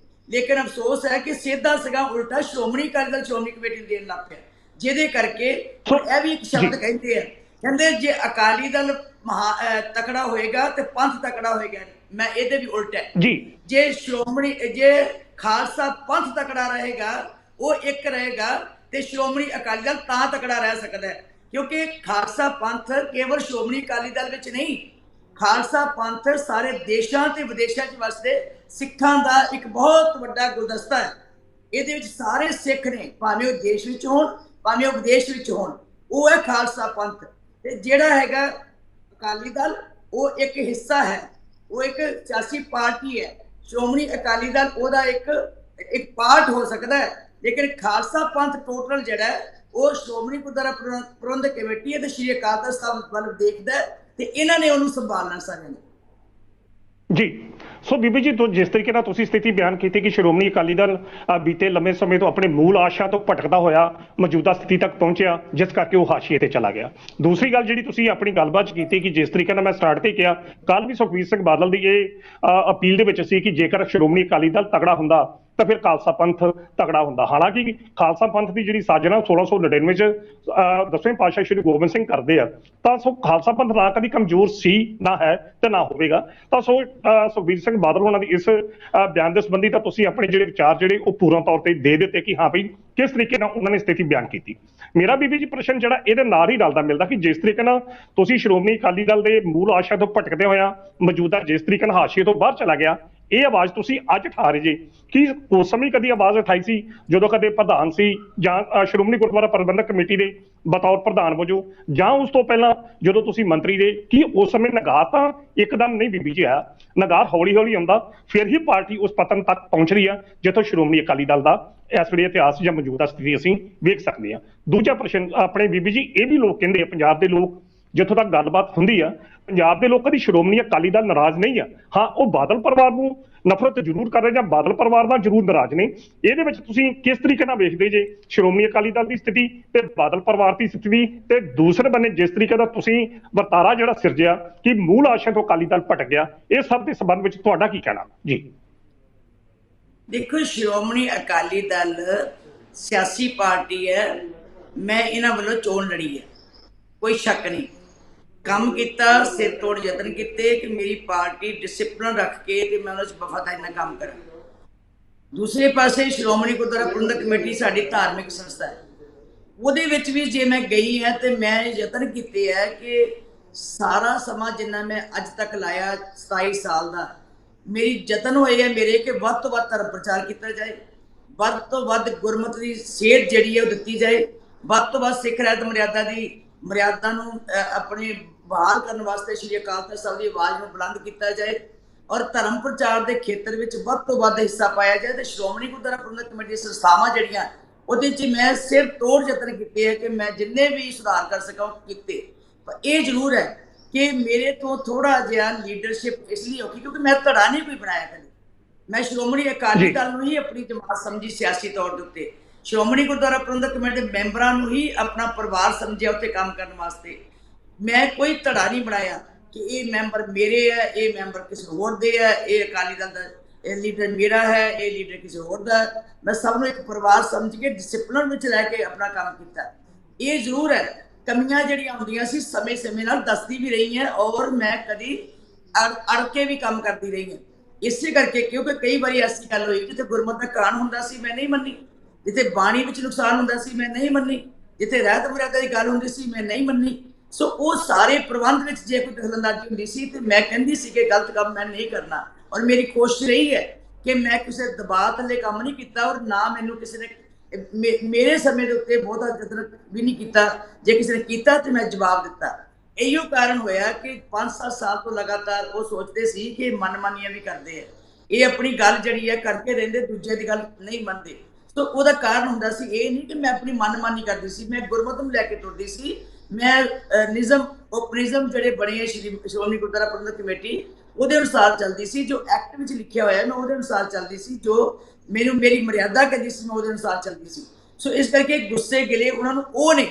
ਲੇਕਿਨ ਅਫਸੋਸ ਹੈ ਕਿ ਸੇਧਾਂ ਸੀਗਾ ਉਲਟਾ ਸ਼੍ਰੋਮਣੀ ਅਕਾਲੀ ਦਲ ਸ਼੍ਰੋਮਣੀ ਕਮੇਟੀ ਨੂੰ ਦੇਣ ਲੱਗ ਪਿਆ, ਜਿਹਦੇ ਕਰਕੇ ਇਹ ਵੀ ਇੱਕ ਸ਼ਬਦ ਕਹਿੰਦੇ ਆ, ਕਹਿੰਦੇ ਜੇ ਅਕਾਲੀ ਦਲ ਤਕੜਾ ਹੋਏਗਾ ਤੇ ਪੰਥ ਤਕੜਾ ਹੋਏਗਾ। ਮੈਂ ਇਹਦੇ ਵੀ ਉਲਟ ਹੈ ਜੀ, ਜੇ ਖਾਲਸਾ ਪੰਥ ਤਕੜਾ ਰਹੇਗਾ, ਉਹ ਇੱਕ ਰਹੇਗਾ, ਤੇ ਸ਼੍ਰੋਮਣੀ ਅਕਾਲੀ ਦਲ ਤਾਂ ਤਕੜਾ ਰਹਿ ਸਕਦਾ ਹੈ, ਕਿਉਂਕਿ ਖਾਲਸਾ ਪੰਥ ਕੇਵਲ ਸ਼੍ਰੋਮਣੀ ਅਕਾਲੀ ਦਲ ਵਿੱਚ ਨਹੀਂ, ਖਾਲਸਾ ਪੰਥ ਸਾਰੇ ਦੇਸ਼ਾਂ ਤੇ ਵਿਦੇਸ਼ਾਂ 'ਚ ਵਸਦੇ ਸਿੱਖਾਂ ਦਾ ਇੱਕ ਬਹੁਤ ਵੱਡਾ ਗੁਲਦਸਤਾ ਹੈ। ਇਹਦੇ ਵਿੱਚ ਸਾਰੇ ਸਿੱਖ ਨੇ, ਭਾਵੇਂ ਉਹ ਦੇਸ਼ ਵਿੱਚ ਹੋਣ ਭਾਵੇਂ ਉਹ ਵਿਦੇਸ਼ ਵਿੱਚ ਹੋਣ, ਉਹ ਹੈ ਖਾਲਸਾ ਪੰਥ। ਤੇ ਜਿਹੜਾ ਹੈਗਾ ਅਕਾਲੀ ਦਲ, ਉਹ ਇੱਕ ਹਿੱਸਾ ਹੈ, ਉਹ ਇੱਕ ਸਿਆਸੀ ਪਾਰਟੀ ਹੈ। ਸ਼੍ਰੋਮਣੀ ਅਕਾਲੀ ਦਲ ਉਹਦਾ ਇੱਕ ਪਾਰਟ ਹੋ ਸਕਦਾ ਹੈ, ਲੇਕਿਨ ਖਾਲਸਾ ਪੰਥ ਟੋਟਲ ਜਿਹੜਾ ਹੈ ਉਹ ਸ਼੍ਰੋਮਣੀ ਗੁਰਦੁਆਰਾ ਪ੍ਰਬੰਧਕ ਕਮੇਟੀ ਹੈ ਤੇ ਸ਼੍ਰੀ ਅਕਾਲ ਤਖਤ ਸਾਹਿਬ ਵੱਲ ਦੇਖਦਾ ਹੈ, ਤੇ ਇਹਨਾਂ ਨੇ ਉਹਨੂੰ ਸੰਭਾਲਣਾ ਸਾਰਿਆਂ ਨੇ ਜੀ। ਸੋ ਬੀਬੀ ਜੀ, ਜਿਸ ਤਰੀਕੇ ਨਾਲ ਤੁਸੀਂ ਸਥਿਤੀ ਬਿਆਨ ਕੀਤੀ ਕਿ ਸ਼੍ਰੋਮਣੀ ਅਕਾਲੀ ਦਲ ਬੀਤੇ ਲੰਮੇ ਸਮੇਂ ਤੋਂ ਆਪਣੇ ਮੂਲ ਆਸ਼ਾ ਤੋਂ ਭਟਕਦਾ ਹੋਇਆ ਮੌਜੂਦਾ ਸਥਿਤੀ ਤੱਕ ਪਹੁੰਚਿਆ, ਜਿਸ ਕਰਕੇ ਉਹ ਹਾਸ਼ੀਏ ਤੇ ਚਲਾ ਗਿਆ। ਦੂਸਰੀ ਗੱਲ ਜਿਹੜੀ ਤੁਸੀਂ ਆਪਣੀ ਗੱਲਬਾਤ ਕੀਤੀ ਕਿ ਜਿਸ ਤਰੀਕੇ ਨਾਲ ਮੈਂ ਸਟਾਰਟ ਤੇ ਕਿਹਾ, ਕੱਲ ਵੀ ਸੁਖਬੀਰ ਸਿੰਘ ਬਾਦਲ ਦੀ ਇਹ ਅਪੀਲ ਦੇ ਵਿੱਚ ਸੀ ਕਿ ਜੇਕਰ ਸ਼੍ਰੋਮਣੀ ਅਕਾਲੀ ਦਲ ਤਗੜਾ ਹੁੰਦਾ ਤਾਂ ਫਿਰ ਖਾਲਸਾ ਪੰਥ ਤਗੜਾ ਹੁੰਦਾ। ਹਾਲਾਂਕਿ ਖਾਲਸਾ ਪੰਥ ਦੀ ਜਿਹੜੀ ਸਾਜਨਾ 1699 ਚ ਦਸਵੇਂ ਪਾਤਸ਼ਾਹ ਸ਼੍ਰੀ ਗੋਬਿੰਦ ਸਿੰਘ ਕਰਦੇ ਆ, ਤਾਂ ਸੋ ਖਾਲਸਾ ਪੰਥ ਨਾ ਕਦੀ ਕਮਜ਼ੋਰ ਸੀ, ਨਾ ਹੈ ਤੇ ਨਾ ਹੋਵੇਗਾ। ਤਾਂ ਸੋ ਸੁਖਬੀਰ ਸਿੰਘ ਬਾਦਲ ਉਹਨਾਂ ਦੀ ਇਸ ਬਿਆਨ ਦੇ ਸੰਬੰਧੀ ਤਾਂ ਤੁਸੀਂ ਆਪਣੇ ਜਿਹੜੇ ਵਿਚਾਰ ਜਿਹੜੇ ਉਹ ਪੂਰਨ ਤੌਰ ਤੇ ਦੇ ਦਿੱਤੇ ਕਿ ਹਾਂ ਭਈ ਕਿਸ ਤਰੀਕੇ ਨਾਲ ਉਹਨਾਂ ਨੇ ਸਥਿਤੀ ਬਿਆਨ ਕੀਤੀ। ਮੇਰਾ ਬੀਬੀ ਜੀ ਪ੍ਰਸ਼ਨ ਜਿਹੜਾ ਇਹਦੇ ਨਾਲ ਹੀ ਰਲਦਾ ਮਿਲਦਾ ਕਿ ਜਿਸ ਤਰੀਕੇ ਨਾਲ ਤੁਸੀਂ ਸ਼੍ਰੋਮਣੀ ਅਕਾਲੀ ਦਲ ਦੇ ਮੂਲ ਆਸ਼ਾ ਤੋਂ ਭਟਕਦੇ ਹੋਇਆ ਮੌਜੂਦਾ ਜਿਸ ਤਰੀਕੇ ਨਾਲ ਹਾਸ਼ੀਏ ਤੋਂ ਬਾਹਰ ਚਲਾ ਗਿਆ, ਇਹ ਆਵਾਜ਼ ਤੁਸੀਂ ਅੱਜ ਉਠਾ ਰਹੇ ਜੇ, ਕੀ ਉਸ ਸਮੇਂ ਕਦੀ ਆਵਾਜ਼ ਉਠਾਈ ਸੀ ਜਦੋਂ ਕਦੇ ਪ੍ਰਧਾਨ ਸੀ ਜਾਂ ਸ਼੍ਰੋਮਣੀ ਗੁਰਦੁਆਰਾ ਪ੍ਰਬੰਧਕ ਕਮੇਟੀ ਦੇ ਬਤੌਰ ਪ੍ਰਧਾਨ ਵਜੋਂ, ਜਾਂ ਉਸ ਤੋਂ ਪਹਿਲਾਂ ਜਦੋਂ ਤੁਸੀਂ ਮੰਤਰੀ ਦੇ? ਕੀ ਉਸ ਸਮੇਂ ਨਗਾਰ ਤਾਂ ਇੱਕਦਮ ਨਹੀਂ ਬੀਬੀ ਜੀ ਆਇਆ, ਨਗਾਰ ਹੌਲੀ ਹੌਲੀ ਆਉਂਦਾ, ਫਿਰ ਹੀ ਪਾਰਟੀ ਉਸ ਪਤਨ ਤੱਕ ਪਹੁੰਚ ਰਹੀ ਆ ਜਿੱਥੋਂ ਸ਼੍ਰੋਮਣੀ ਅਕਾਲੀ ਦਲ ਦਾ ਇਸ ਵੇਲੇ ਇਤਿਹਾਸ ਜਾਂ ਮੌਜੂਦਾ ਸਥਿਤੀ ਅਸੀਂ ਵੇਖ ਸਕਦੇ ਹਾਂ। ਦੂਜਾ ਪ੍ਰਸ਼ਨ ਆਪਣੇ ਬੀਬੀ ਜੀ, ਇਹ ਵੀ ਲੋਕ ਕਹਿੰਦੇ ਆ, ਪੰਜਾਬ ਦੇ ਲੋਕ ਜਿੱਥੋਂ ਤੱਕ ਗੱਲਬਾਤ ਹੁੰਦੀ ਆ, ਪੰਜਾਬ ਦੇ ਲੋਕ ਕਦੀ ਸ਼੍ਰੋਮਣੀ ਅਕਾਲੀ ਦਲ ਨਾਰਾਜ਼ ਨਹੀਂ ਆ। ਹਾਂ, ਉਹ ਬਾਦਲ ਪਰਿਵਾਰ ਨੂੰ ਨਫ਼ਰਤ ਜ਼ਰੂਰ ਕਰ ਰਹੇ ਜਾਂ ਬਾਦਲ ਪਰਿਵਾਰ ਨਾਲ ਜ਼ਰੂਰ ਨਾਰਾਜ਼ ਨੇ। ਇਹਦੇ ਵਿੱਚ ਤੁਸੀਂ ਕਿਸ ਤਰੀਕੇ ਨਾਲ ਵੇਖਦੇ ਜੇ ਸ਼੍ਰੋਮਣੀ ਅਕਾਲੀ ਦਲ ਦੀ ਸਥਿਤੀ ਤੇ ਬਾਦਲ ਪਰਿਵਾਰ ਦੀ ਸਥਿਤੀ, ਤੇ ਦੂਸਰੇ ਬੰਨੇ ਜਿਸ ਤਰੀਕੇ ਦਾ ਤੁਸੀਂ ਵਰਤਾਰਾ ਜਿਹੜਾ ਸਿਰਜਿਆ ਕਿ ਮੂਲ ਆਸ਼ਾ ਤੋਂ ਅਕਾਲੀ ਦਲ ਭਟਕ ਗਿਆ, ਇਹ ਸਭ ਦੇ ਸੰਬੰਧ ਵਿੱਚ ਤੁਹਾਡਾ ਕੀ ਕਹਿਣਾ ਜੀ? ਦੇਖੋ, ਸ਼੍ਰੋਮਣੀ ਅਕਾਲੀ ਦਲ ਸਿਆਸੀ ਪਾਰਟੀ ਹੈ, ਮੈਂ ਇਹਨਾਂ ਵੱਲੋਂ ਚੋਣ ਲੜੀ ਹੈ, ਕੋਈ ਸ਼ੱਕ ਨਹੀਂ। ਕੰਮ ਕੀਤਾ, ਸਿਰ ਤੋੜ ਯਤਨ ਕੀਤੇ ਕਿ ਮੇਰੀ ਪਾਰਟੀ ਡਿਸਿਪਲਿਨ ਰੱਖ ਕੇ ਤੇ ਮੈਂ ਉਹਨਾਂ 'ਚ ਵਫਾਦਾਰੀ ਨਾਲ ਕੰਮ ਕਰਾਂ। ਦੂਸਰੇ ਪਾਸੇ ਸ਼੍ਰੋਮਣੀ ਗੁਰਦੁਆਰਾ ਪ੍ਰਬੰਧਕ ਕਮੇਟੀ ਸਾਡੀ ਧਾਰਮਿਕ ਸੰਸਥਾ ਹੈ, ਉਹਦੇ ਵਿੱਚ ਵੀ ਜੇ ਮੈਂ ਗਈ ਹੈ ਤੇ ਮੈਂ ਯਤਨ ਕੀਤੇ ਹੈ ਕਿ ਸਾਰਾ ਸਮਾਂ ਜਿੰਨਾ ਮੈਂ ਅੱਜ ਤੱਕ ਲਾਇਆ 27 ਸਾਲ ਦਾ, ਮੇਰੀ ਯਤਨ ਹੋਏ ਹੈ ਮੇਰੇ ਕਿ ਵੱਧ ਤੋਂ ਵੱਧ ਧਰਮ ਪ੍ਰਚਾਰ ਕੀਤਾ ਜਾਏ, ਵੱਧ ਤੋਂ ਵੱਧ ਗੁਰਮਤਿ ਦੀ ਸੇਧ ਜਿਹੜੀ ਹੈ ਉਹ ਦਿੱਤੀ ਜਾਏ, ਵੱਧ ਤੋਂ ਵੱਧ ਸਿੱਖ ਰਹਿਤ ਮਰਿਆਦਾ ਨੂੰ ਆਪਣੇ ਬਹਾਲ ਕਰਨ ਵਾਸਤੇ ਸ਼੍ਰੀ ਅਕਾਲ ਤਖਤ ਸਾਹਿਬ ਦੀ ਆਵਾਜ਼ ਨੂੰ ਬੁਲੰਦ ਕੀਤਾ ਜਾਏ, ਔਰ ਧਰਮ ਪ੍ਰਚਾਰ ਦੇ ਖੇਤਰ ਵਿੱਚ ਵੱਧ ਤੋਂ ਵੱਧ ਹਿੱਸਾ ਪਾਇਆ ਜਾਏ। ਤੇ ਸ਼੍ਰੋਮਣੀ ਗੁਰਦੁਆਰਾ ਪ੍ਰਬੰਧਕ ਕਮੇਟੀ ਸੰਸਥਾਵਾਂ ਜਿਹੜੀਆਂ ਉਹਦੇ 'ਚ ਮੈਂ ਸਿਰ ਤੋੜ ਯਤਨ ਕੀਤੇ ਹੈ ਕਿ ਮੈਂ ਜਿੰਨੇ ਵੀ ਸੁਧਾਰ ਕਰ ਸਕਾਂ ਉਹ ਕੀਤੇ। ਪਰ ਇਹ ਜ਼ਰੂਰ ਹੈ ਕਿ ਮੇਰੇ ਤੋਂ ਥੋੜਾ ਜਿਹਾ ਲੀਡਰਸ਼ਿਪ ਇਸ ਲਈ ਔਖੀ ਕਿਉਂਕਿ ਮੈਂ ਧੜਾ ਨਹੀਂ ਕੋਈ ਬਣਾਇਆ ਕਦੇ। ਮੈਂ ਸ਼੍ਰੋਮਣੀ ਅਕਾਲੀ ਦਲ ਨੂੰ ਹੀ ਆਪਣੀ ਜਮਾਤ ਸਮਝੀ ਸਿਆਸੀ ਤੌਰ ਦੇ ਉੱਤੇ, ਸ਼੍ਰੋਮਣੀ ਗੁਰਦੁਆਰਾ ਪ੍ਰਬੰਧਕ ਕਮੇਟੀ ਦੇ ਮੈਂਬਰਾਂ ਨੂੰ ਹੀ ਆਪਣਾ ਪਰਿਵਾਰ ਸਮਝਿਆ ਉੱਥੇ ਕੰਮ ਕਰਨ ਵਾਸਤੇ। ਮੈਂ ਕੋਈ ਧੜਾ ਨਹੀਂ ਬਣਾਇਆ ਕਿ ਇਹ ਮੈਂਬਰ ਮੇਰੇ ਹੈ, ਇਹ ਮੈਂਬਰ ਕਿਸੇ ਹੋਰ ਦੇ ਹੈ, ਇਹ ਅਕਾਲੀ ਦਲ ਦਾ ਇਹ ਲੀਡਰ ਮੇਰਾ ਹੈ, ਇਹ ਲੀਡਰ ਕਿਸੇ ਹੋਰ ਦਾ। ਮੈਂ ਸਭ ਨੂੰ ਇੱਕ ਪਰਿਵਾਰ ਸਮਝ ਕੇ ਡਿਸਿਪਲਿਨ ਵਿੱਚ ਲੈ ਕੇ ਆਪਣਾ ਕੰਮ ਕੀਤਾ। ਇਹ ਜ਼ਰੂਰ ਹੈ ਕਮੀਆਂ ਜਿਹੜੀਆਂ ਹੁੰਦੀਆਂ ਸੀ ਸਮੇਂ ਨਾਲ ਦੱਸਦੀ ਵੀ ਰਹੀ ਹੈ, ਔਰ ਮੈਂ ਕਦੀ ਅੜ ਕੇ ਵੀ ਕੰਮ ਕਰਦੀ ਰਹੀ ਹਾਂ। ਇਸੇ ਕਰਕੇ ਕਿਉਂਕਿ ਕਈ ਵਾਰੀ ਐਸੀ ਗੱਲ ਹੋਈ ਜਿੱਥੇ ਗੁਰਮਤਿ ਦਾ ਕਾਣ ਹੁੰਦਾ ਸੀ ਮੈਂ ਨਹੀਂ ਮੰਨੀ, ਜਿੱਥੇ ਬਾਣੀ ਵਿੱਚ ਨੁਕਸਾਨ ਹੁੰਦਾ ਸੀ ਮੈਂ ਨਹੀਂ ਮੰਨੀ, ਜਿੱਥੇ ਰਹਿਤ ਮਰਿਆਦਾ ਦੀ ਗੱਲ ਹੁੰਦੀ ਸੀ ਮੈਂ ਨਹੀਂ ਮੰਨੀ। ਸੋ ਉਹ ਸਾਰੇ ਪ੍ਰਬੰਧ ਵਿੱਚ ਜੇ ਕੋਈ ਦਖਲਅੰਦਾਜ਼ੀ ਹੁੰਦੀ ਸੀ ਤੇ ਮੈਂ ਕਹਿੰਦੀ ਸੀ ਕਿ ਗਲਤ ਕੰਮ ਮੈਂ ਨਹੀਂ ਕਰਨਾ। ਔਰ ਮੇਰੀ ਕੋਸ਼ਿਸ਼ ਰਹੀ ਹੈ ਕਿ ਮੈਂ ਕਿਸੇ ਦਬਾਅ ਥੱਲੇ ਕੰਮ ਨਹੀਂ ਕੀਤਾ, ਔਰ ਨਾ ਮੈਨੂੰ ਕਿਸੇ ਨੇ ਮੇਰੇ ਸਮੇਂ ਦੇ ਉੱਤੇ ਬਹੁਤਾ ਯਤਨ ਵੀ ਨਹੀਂ ਕੀਤਾ। ਜੇ ਕਿਸੇ ਨੇ ਕੀਤਾ ਤੇ ਮੈਂ ਜਵਾਬ ਦਿੱਤਾ। ਇਹੀਓ ਕਾਰਨ ਹੋਇਆ ਕਿ 5-7 ਸਾਲ ਤੋਂ ਲਗਾਤਾਰ ਉਹ ਸੋਚਦੇ ਸੀ ਕਿ ਮਨਮਾਨੀਆਂ ਵੀ ਕਰਦੇ ਆ, ਇਹ ਆਪਣੀ ਗੱਲ ਜਿਹੜੀ ਹੈ ਕਰਕੇ ਰਹਿੰਦੇ, ਦੂਜੇ ਦੀ ਗੱਲ ਨਹੀਂ ਮੰਨਦੇ। ਸੋ ਉਹਦਾ ਕਾਰਨ ਹੁੰਦਾ ਸੀ ਇਹ ਨਹੀਂ ਕਿ ਮੈਂ ਆਪਣੀ ਮਨਮਾਨੀ ਕਰਦੀ ਸੀ, ਮੈਂ ਗੁਰਮਤਿ ਨੂੰ ਲੈ ਕੇ ਤੁਰਦੀ ਸੀ। ਮੈਂ ਨਿਜ਼ਮ ਓਪਰਿਜ਼ਮ ਜਿਹੜੇ ਬਣੇ ਸ਼੍ਰੋਮਣੀ ਗੁਰਦੁਆਰਾ ਪ੍ਰਬੰਧਕ ਕਮੇਟੀ ਉਹਦੇ ਅਨੁਸਾਰ ਚੱਲਦੀ ਸੀ, ਜੋ ਐਕਟ ਵਿੱਚ ਲਿਖਿਆ ਹੋਇਆ ਮੈਂ ਉਹਦੇ ਅਨੁਸਾਰ ਚੱਲਦੀ ਸੀ, ਜੋ ਮੇਰੀ ਮਰਿਆਦਾ ਕਹਿੰਦੀ ਸੀ ਮੈਂ ਉਹਦੇ ਅਨੁਸਾਰ ਚੱਲਦੀ ਸੀ। ਸੋ ਇਸ ਕਰਕੇ ਗੁੱਸੇ ਗਿਲੇ ਉਹਨਾਂ ਨੂੰ ਉਹ ਨੇ।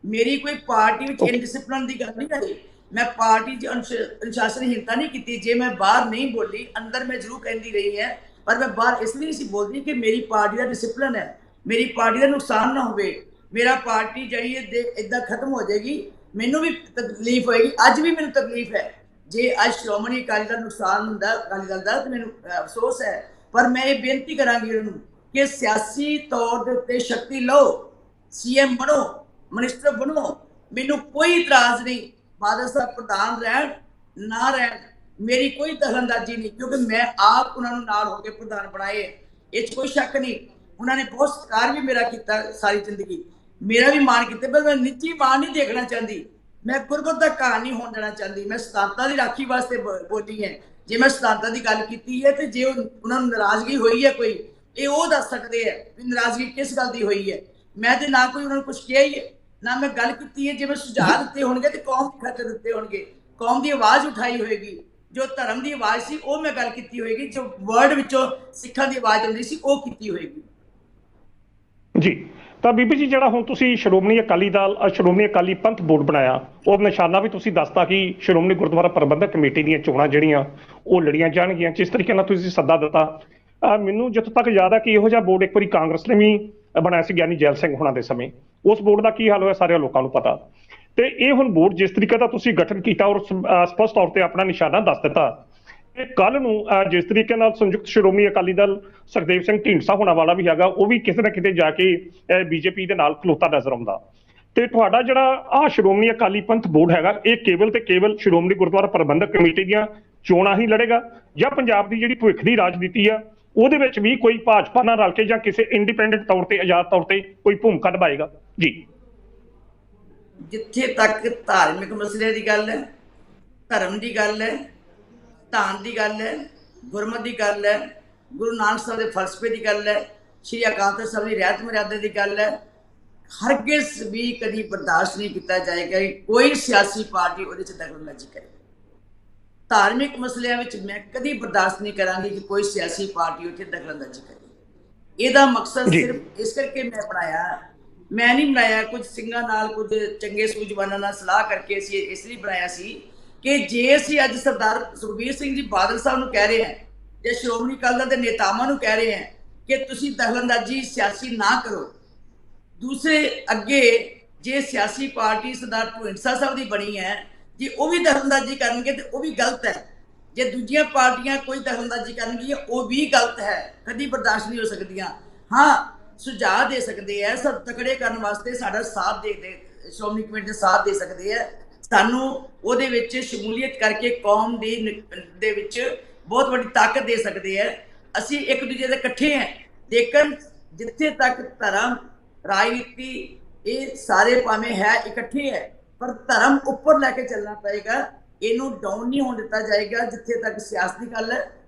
ਮੇਰੀ ਕੋਈ ਪਾਰਟੀ ਵਿੱਚ ਇਨਡਿਸਪਲਿਨ ਦੀ ਗੱਲ ਨਹੀਂ ਰਹੀ, ਮੈਂ ਪਾਰਟੀ 'ਚ ਅਨੁਸ਼ਾਸਨਹੀਨਤਾ ਨਹੀਂ ਕੀਤੀ। ਜੇ ਮੈਂ ਬਾਹਰ ਨਹੀਂ ਬੋਲੀ, ਅੰਦਰ ਮੈਂ ਜ਼ਰੂਰ ਕਹਿੰਦੀ ਰਹੀ ਹੈ, ਪਰ ਮੈਂ ਬਾਹਰ ਇਸ ਲਈ ਨਹੀਂ ਸੀ ਬੋਲਦੀ ਕਿ ਮੇਰੀ ਪਾਰਟੀ ਦਾ ਡਿਸਪਲਿਨ ਹੈ, ਮੇਰੀ ਪਾਰਟੀ ਦਾ ਨੁਕਸਾਨ ਨਾ ਹੋਵੇ, ਮੇਰਾ ਪਾਰਟੀ ਜਿਹੜੀ ਇੱਦਾਂ ਖਤਮ ਹੋ ਜਾਏਗੀ, ਮੈਨੂੰ ਵੀ ਤਕਲੀਫ ਹੋਏਗੀ। ਅੱਜ ਵੀ ਮੈਨੂੰ ਤਕਲੀਫ ਹੈ ਜੇ ਅੱਜ ਸ਼੍ਰੋਮਣੀ ਅਕਾਲੀ ਦਾ ਨੁਕਸਾਨ ਹੁੰਦਾ ਅਕਾਲੀ ਦਲ ਦਾ, ਤਾਂ ਮੈਨੂੰ ਅਫਸੋਸ ਹੈ। ਪਰ ਮੈਂ ਇਹ ਬੇਨਤੀ ਕਰਾਂਗੀ ਉਹਨਾਂ ਨੂੰ ਕਿ ਸਿਆਸੀ ਤੌਰ ਦੇ ਉੱਤੇ ਸ਼ਕਤੀ ਲਓ, ਸੀਐਮ ਬਣੋ, ਮਿਨਿਸਟਰ ਬਣੋ, ਮੈਨੂੰ ਕੋਈ ਇਤਰਾਜ਼ ਨਹੀਂ। ਬਾਦਲ ਸਾਹਿਬ ਪ੍ਰਧਾਨ ਰਹਿਣ ਨਾ ਰਹਿਣ, ਮੇਰੀ ਕੋਈ ਦਖਲਅੰਦਾਜ਼ੀ ਨਹੀਂ, ਕਿਉਂਕਿ ਮੈਂ ਆਪ ਉਹਨਾਂ ਨੂੰ ਨਾਲ ਹੋ ਕੇ ਪ੍ਰਧਾਨ ਬਣਾਏ, ਇਹ 'ਚ ਕੋਈ ਸ਼ੱਕ ਨਹੀਂ। ਉਹਨਾਂ ਨੇ ਬਹੁਤ ਸਤਿਕਾਰ ਵੀ ਮੇਰਾ ਕੀਤਾ ਸਾਰੀ ਜ਼ਿੰਦਗੀ, ਮੇਰਾ ਵੀ ਮਾਣ ਕੀਤਾ, ਪਰ ਮੈਂ ਨਿੱਜੀ ਮਾਣ ਨਹੀਂ ਦੇਖਣਾ ਚਾਹੁੰਦੀ, ਮੈਂ ਗੁਰਬਤ ਦਾ ਘਾਣ ਨਹੀਂ ਹੋਣ ਦੇਣਾ ਚਾਹੁੰਦੀ। ਮੈਂ ਸਿਧਾਂਤਾਂ ਦੀ ਰਾਖੀ ਵਾਸਤੇ ਬੋਲੀ ਹੈ। ਜੇ ਮੈਂ ਸਿਧਾਂਤਾਂ ਦੀ ਗੱਲ ਕੀਤੀ ਹੈ, ਤੇ ਜੇ ਉਹਨਾਂ ਨੂੰ ਨਾਰਾਜ਼ਗੀ ਹੋਈ ਹੈ ਕੋਈ, ਇਹ ਉਹ ਦੱਸ ਸਕਦੇ ਹੈ ਵੀ ਨਾਰਾਜ਼ਗੀ ਕਿਸ ਗੱਲ ਦੀ ਹੋਈ ਹੈ। ਮੈਂ ਤੇ ਨਾ ਕੋਈ ਉਹਨਾਂ ਨੂੰ ਕੁਝ ਕਿਹਾ ਹੀ ਹੈ, ਨਾ ਮੈਂ ਗੱਲ ਕੀਤੀ ਹੈ। ਜੇ ਮੈਂ ਸੁਝਾਅ ਦਿੱਤੇ ਹੋਣਗੇ ਤੇ ਕੌਮ ਦੇ ਖਾਤੇ ਦਿੱਤੇ ਹੋਣਗੇ, ਕੌਮ ਦੀ ਆਵਾਜ਼ ਉਠਾਈ ਹੋਏਗੀ, ਜੋ ਧਰਮ ਦੀ ਆਵਾਜ਼ ਸੀ ਉਹ ਮੈਂ ਗੱਲ ਕੀਤੀ ਹੋਏਗੀ, ਜੋ ਵਰਡ ਵਿੱਚੋਂ ਸਿੱਖਾਂ ਦੀ ਆਵਾਜ਼ ਆਉਂਦੀ ਸੀ ਉਹ ਕੀਤੀ ਹੋਏਗੀ। ਜੀ, ਤਾਂ ਬੀਬੀ ਜੀ ਜਿਹੜਾ ਹੁਣ ਤੁਸੀਂ ਸ਼੍ਰੋਮਣੀ ਅਕਾਲੀ ਦਲ ਸ਼੍ਰੋਮਣੀ ਅਕਾਲੀ ਪੰਥ ਬੋਰਡ ਬਣਾਇਆ, ਉਹ ਨਿਸ਼ਾਨਾ ਵੀ ਤੁਸੀਂ ਦੱਸਤਾ ਕਿ ਸ਼੍ਰੋਮਣੀ ਗੁਰਦੁਆਰਾ ਪ੍ਰਬੰਧਕ ਕਮੇਟੀ ਦੀਆਂ ਚੋਣਾਂ ਜਿਹੜੀਆਂ ਉਹ ਲੜੀਆਂ ਜਾਣਗੀਆਂ। ਜਿਸ ਤਰੀਕੇ ਨਾਲ ਤੁਸੀਂ ਸੱਦਾ ਦਿੱਤਾ, ਮੈਨੂੰ ਜਿੱਥੋਂ ਤੱਕ ਯਾਦ ਹੈ ਕਿ ਇਹੋ ਜਿਹਾ ਬੋਰਡ ਇੱਕ ਵਾਰੀ ਕਾਂਗਰਸ ਨੇ ਵੀ ਬਣਾਇਆ ਸੀ, ਗਿਆਨੀ ਜੈਲ ਸਿੰਘ ਹੋਣਾ ਦੇ ਸਮੇਂ। ਉਸ ਬੋਰਡ ਦਾ ਕੀ ਹਾਲ ਹੋਇਆ ਸਾਰੇ ਲੋਕਾਂ ਨੂੰ ਪਤਾ। ਤੇ ਇਹ ਹੁਣ ਬੋਰਡ ਜਿਸ ਤਰੀਕੇ ਦਾ ਤੁਸੀਂ ਗਠਨ ਕੀਤਾ ਔਰ ਸਪਸ਼ਟ ਤੌਰ ਤੇ ਆਪਣਾ ਨਿਸ਼ਾਨਾ ਦੱਸ ਦਿੱਤਾ, ਤੇ ਕੱਲ ਨੂੰ ਜਿਸ ਤਰੀਕੇ ਨਾਲ ਸੰਯੁਕਤ ਸ਼੍ਰੋਮਣੀ ਅਕਾਲੀ ਦਲ ਸੁਖਦੇਵ ਸਿੰਘ ਢੀਂਡਸਾ ਹੋਣਾ ਵਾਲਾ ਵੀ ਹੈਗਾ, ਉਹ ਵੀ ਕਿਤੇ ਨਾ ਕਿਤੇ ਜਾ ਕੇ ਬੀਜੇਪੀ ਦੇ ਨਾਲ ਖਲੋਤਾ ਨਜ਼ਰ ਆਉਂਦਾ। ਤੇ ਤੁਹਾਡਾ ਜਿਹੜਾ ਸ਼੍ਰੋਮਣੀ ਅਕਾਲੀ ਪੰਥ ਬੋਰਡ ਹੈਗਾ, ਇਹ ਕੇਵਲ ਤੇ ਕੇਵਲ ਸ਼੍ਰੋਮਣੀ ਗੁਰਦੁਆਰਾ ਪ੍ਰਬੰਧਕ ਕਮੇਟੀ ਦੀਆਂ ਚੋਣਾਂ ਹੀ ਲੜੇਗਾ, ਜਾਂ ਪੰਜਾਬ ਦੀ ਜਿਹੜੀ ਭਵਿੱਖ ਦੀ ਰਾਜਨੀਤੀ ਆ ਉਹਦੇ ਵਿੱਚ ਵੀ ਕੋਈ ਭਾਜਪਾ ਨਾਲ ਰਲ ਕੇ ਜਾਂ ਕਿਸੇ ਇੰਡੀਪੈਂਡੈਂਟ ਤੌਰ ਤੇ, ਆਜ਼ਾਦ ਤੌਰ ਤੇ ਕੋਈ ਭੂਮਿਕਾ ਨਿਭਾਏਗਾ? ਜੀ, ਜਿੱਥੇ ਤੱਕ ਧਾਰਮਿਕ ਮਸਲੇ ਦੀ ਗੱਲ ਹੈ, ਧਰਮ ਦੀ ਗੱਲ ਹੈ, ਧਾਨ ਦੀ ਗੱਲ ਹੈ, ਗੁਰਮਤਿ ਦੀ ਗੱਲ ਹੈ, ਗੁਰੂ ਨਾਨਕ ਸਾਹਿਬ ਦੇ ਫਲਸਫੇ ਦੀ ਗੱਲ ਹੈ, ਸ਼੍ਰੀ ਅਕਾਲ ਤਖ਼ਤ ਸਾਹਿਬ ਦੀ ਰਹਿਤ ਮਰਿਆਦਾ ਦੀ ਗੱਲ ਹੈ, ਹਰਗਿਜ਼ ਵੀ ਕਦੀ ਬਰਦਾਸ਼ਤ ਨਹੀਂ ਕੀਤਾ ਜਾਏਗਾ ਕਿ ਕੋਈ ਸਿਆਸੀ ਪਾਰਟੀ ਉਹਦੇ 'ਚ ਦਖਲਅੰਦਾਜ਼ੀ ਕਰੇ। ਧਾਰਮਿਕ ਮਸਲਿਆਂ ਵਿੱਚ ਮੈਂ ਕਦੀ ਬਰਦਾਸ਼ਤ ਨਹੀਂ ਕਰਾਂਗੀ ਕਿ ਕੋਈ ਸਿਆਸੀ ਪਾਰਟੀ ਉੱਥੇ ਦਖਲਅੰਦਾਜ਼ੀ ਕਰੇ। ਇਹਦਾ ਮਕਸਦ ਸਿਰਫ ਇਸ ਕਰਕੇ ਮੈਂ ਨਹੀਂ ਬਣਾਇਆ ਕੁਝ ਸਿੰਘਾਂ ਨਾਲ, ਕੁਝ ਚੰਗੇ ਸੂਝਵਾਨਾਂ ਨਾਲ ਸਲਾਹ ਕਰਕੇ ਅਸੀਂ ਇਸ ਲਈ ਬਣਾਇਆ ਸੀ ਕਿ ਜੇ ਅਸੀਂ ਅੱਜ ਸਰਦਾਰ ਸੁਖਬੀਰ ਸਿੰਘ ਜੀ ਬਾਦਲ ਸਾਹਿਬ ਨੂੰ ਕਹਿ ਰਹੇ ਹਾਂ, ਜਾਂ ਸ਼੍ਰੋਮਣੀ ਅਕਾਲੀ ਦਲ ਦੇ ਨੇਤਾਵਾਂ ਨੂੰ ਕਹਿ ਰਹੇ ਹਾਂ ਕਿ ਤੁਸੀਂ ਦਖਲਅੰਦਾਜ਼ੀ ਸਿਆਸੀ ਨਾ ਕਰੋ, ਦੂਸਰੇ ਅੱਗੇ ਜੇ ਸਿਆਸੀ ਪਾਰਟੀ ਸਰਦਾਰ ਢੀਂਡਸਾ ਸਾਹਿਬ ਦੀ ਬਣੀ ਹੈ, ਜੇ ਉਹ ਵੀ ਦਖਲਅੰਦਾਜ਼ੀ ਕਰਨਗੇ ਤੇ ਉਹ ਵੀ ਗਲਤ ਹੈ। ਜੇ ਦੂਜੀਆਂ ਪਾਰਟੀਆਂ ਕੋਈ ਦਖਲਅੰਦਾਜ਼ੀ ਕਰਨਗੀਆਂ ਉਹ ਵੀ ਗਲਤ ਹੈ, ਕਦੀ ਬਰਦਾਸ਼ਤ ਨਹੀਂ ਹੋ ਸਕਦੀਆਂ। ਹਾਂ, ਸੁਝਾਅ ਦੇ ਸਕਦੇ ਆ, ਸਭ ਤਕੜੇ ਕਰਨ ਵਾਸਤੇ ਸਾਡਾ ਸਾਥ ਦੇ ਸ਼੍ਰੋਮਣੀ ਕਮੇਟੀ ਦਾ ਸਾਥ ਦੇ ਸਕਦੇ ਆ, ਸਾਨੂੰ ਉਹਦੇ ਵਿੱਚ ਸ਼ਮੂਲੀਅਤ ਕਰਕੇ ਕੌਮ ਦੇ ਵਿੱਚ ਬਹੁਤ ਵੱਡੀ ਤਾਕਤ ਦੇ ਸਕਦੇ ਆ। ਅਸੀਂ ਇੱਕ ਦੂਜੇ ਦੇ ਇਕੱਠੇ ਹਾਂ, ਲੇਕਿਨ ਜਿੱਥੇ ਤੱਕ ਧਰਮ ਰਾਜਨੀਤੀ ਇਹ ਸਾਰੇ ਭਾਵੇਂ ਹੈ ਇਕੱਠੇ ਹੈ, ਪਰ ਧਰਮ ਉੱਪਰ ਲੈ ਕੇ ਚੱਲਣਾ ਪਏਗਾ, ਇਹਨੂੰ ਡਾਊਨ ਨਹੀਂ ਹੋਣ ਦਿੱਤਾ ਜਾਏਗਾ। ਜਿੱਥੇ ਤੱਕ ਸਿਆਸਤ ਦੀ ਗੱਲ ਹੈ,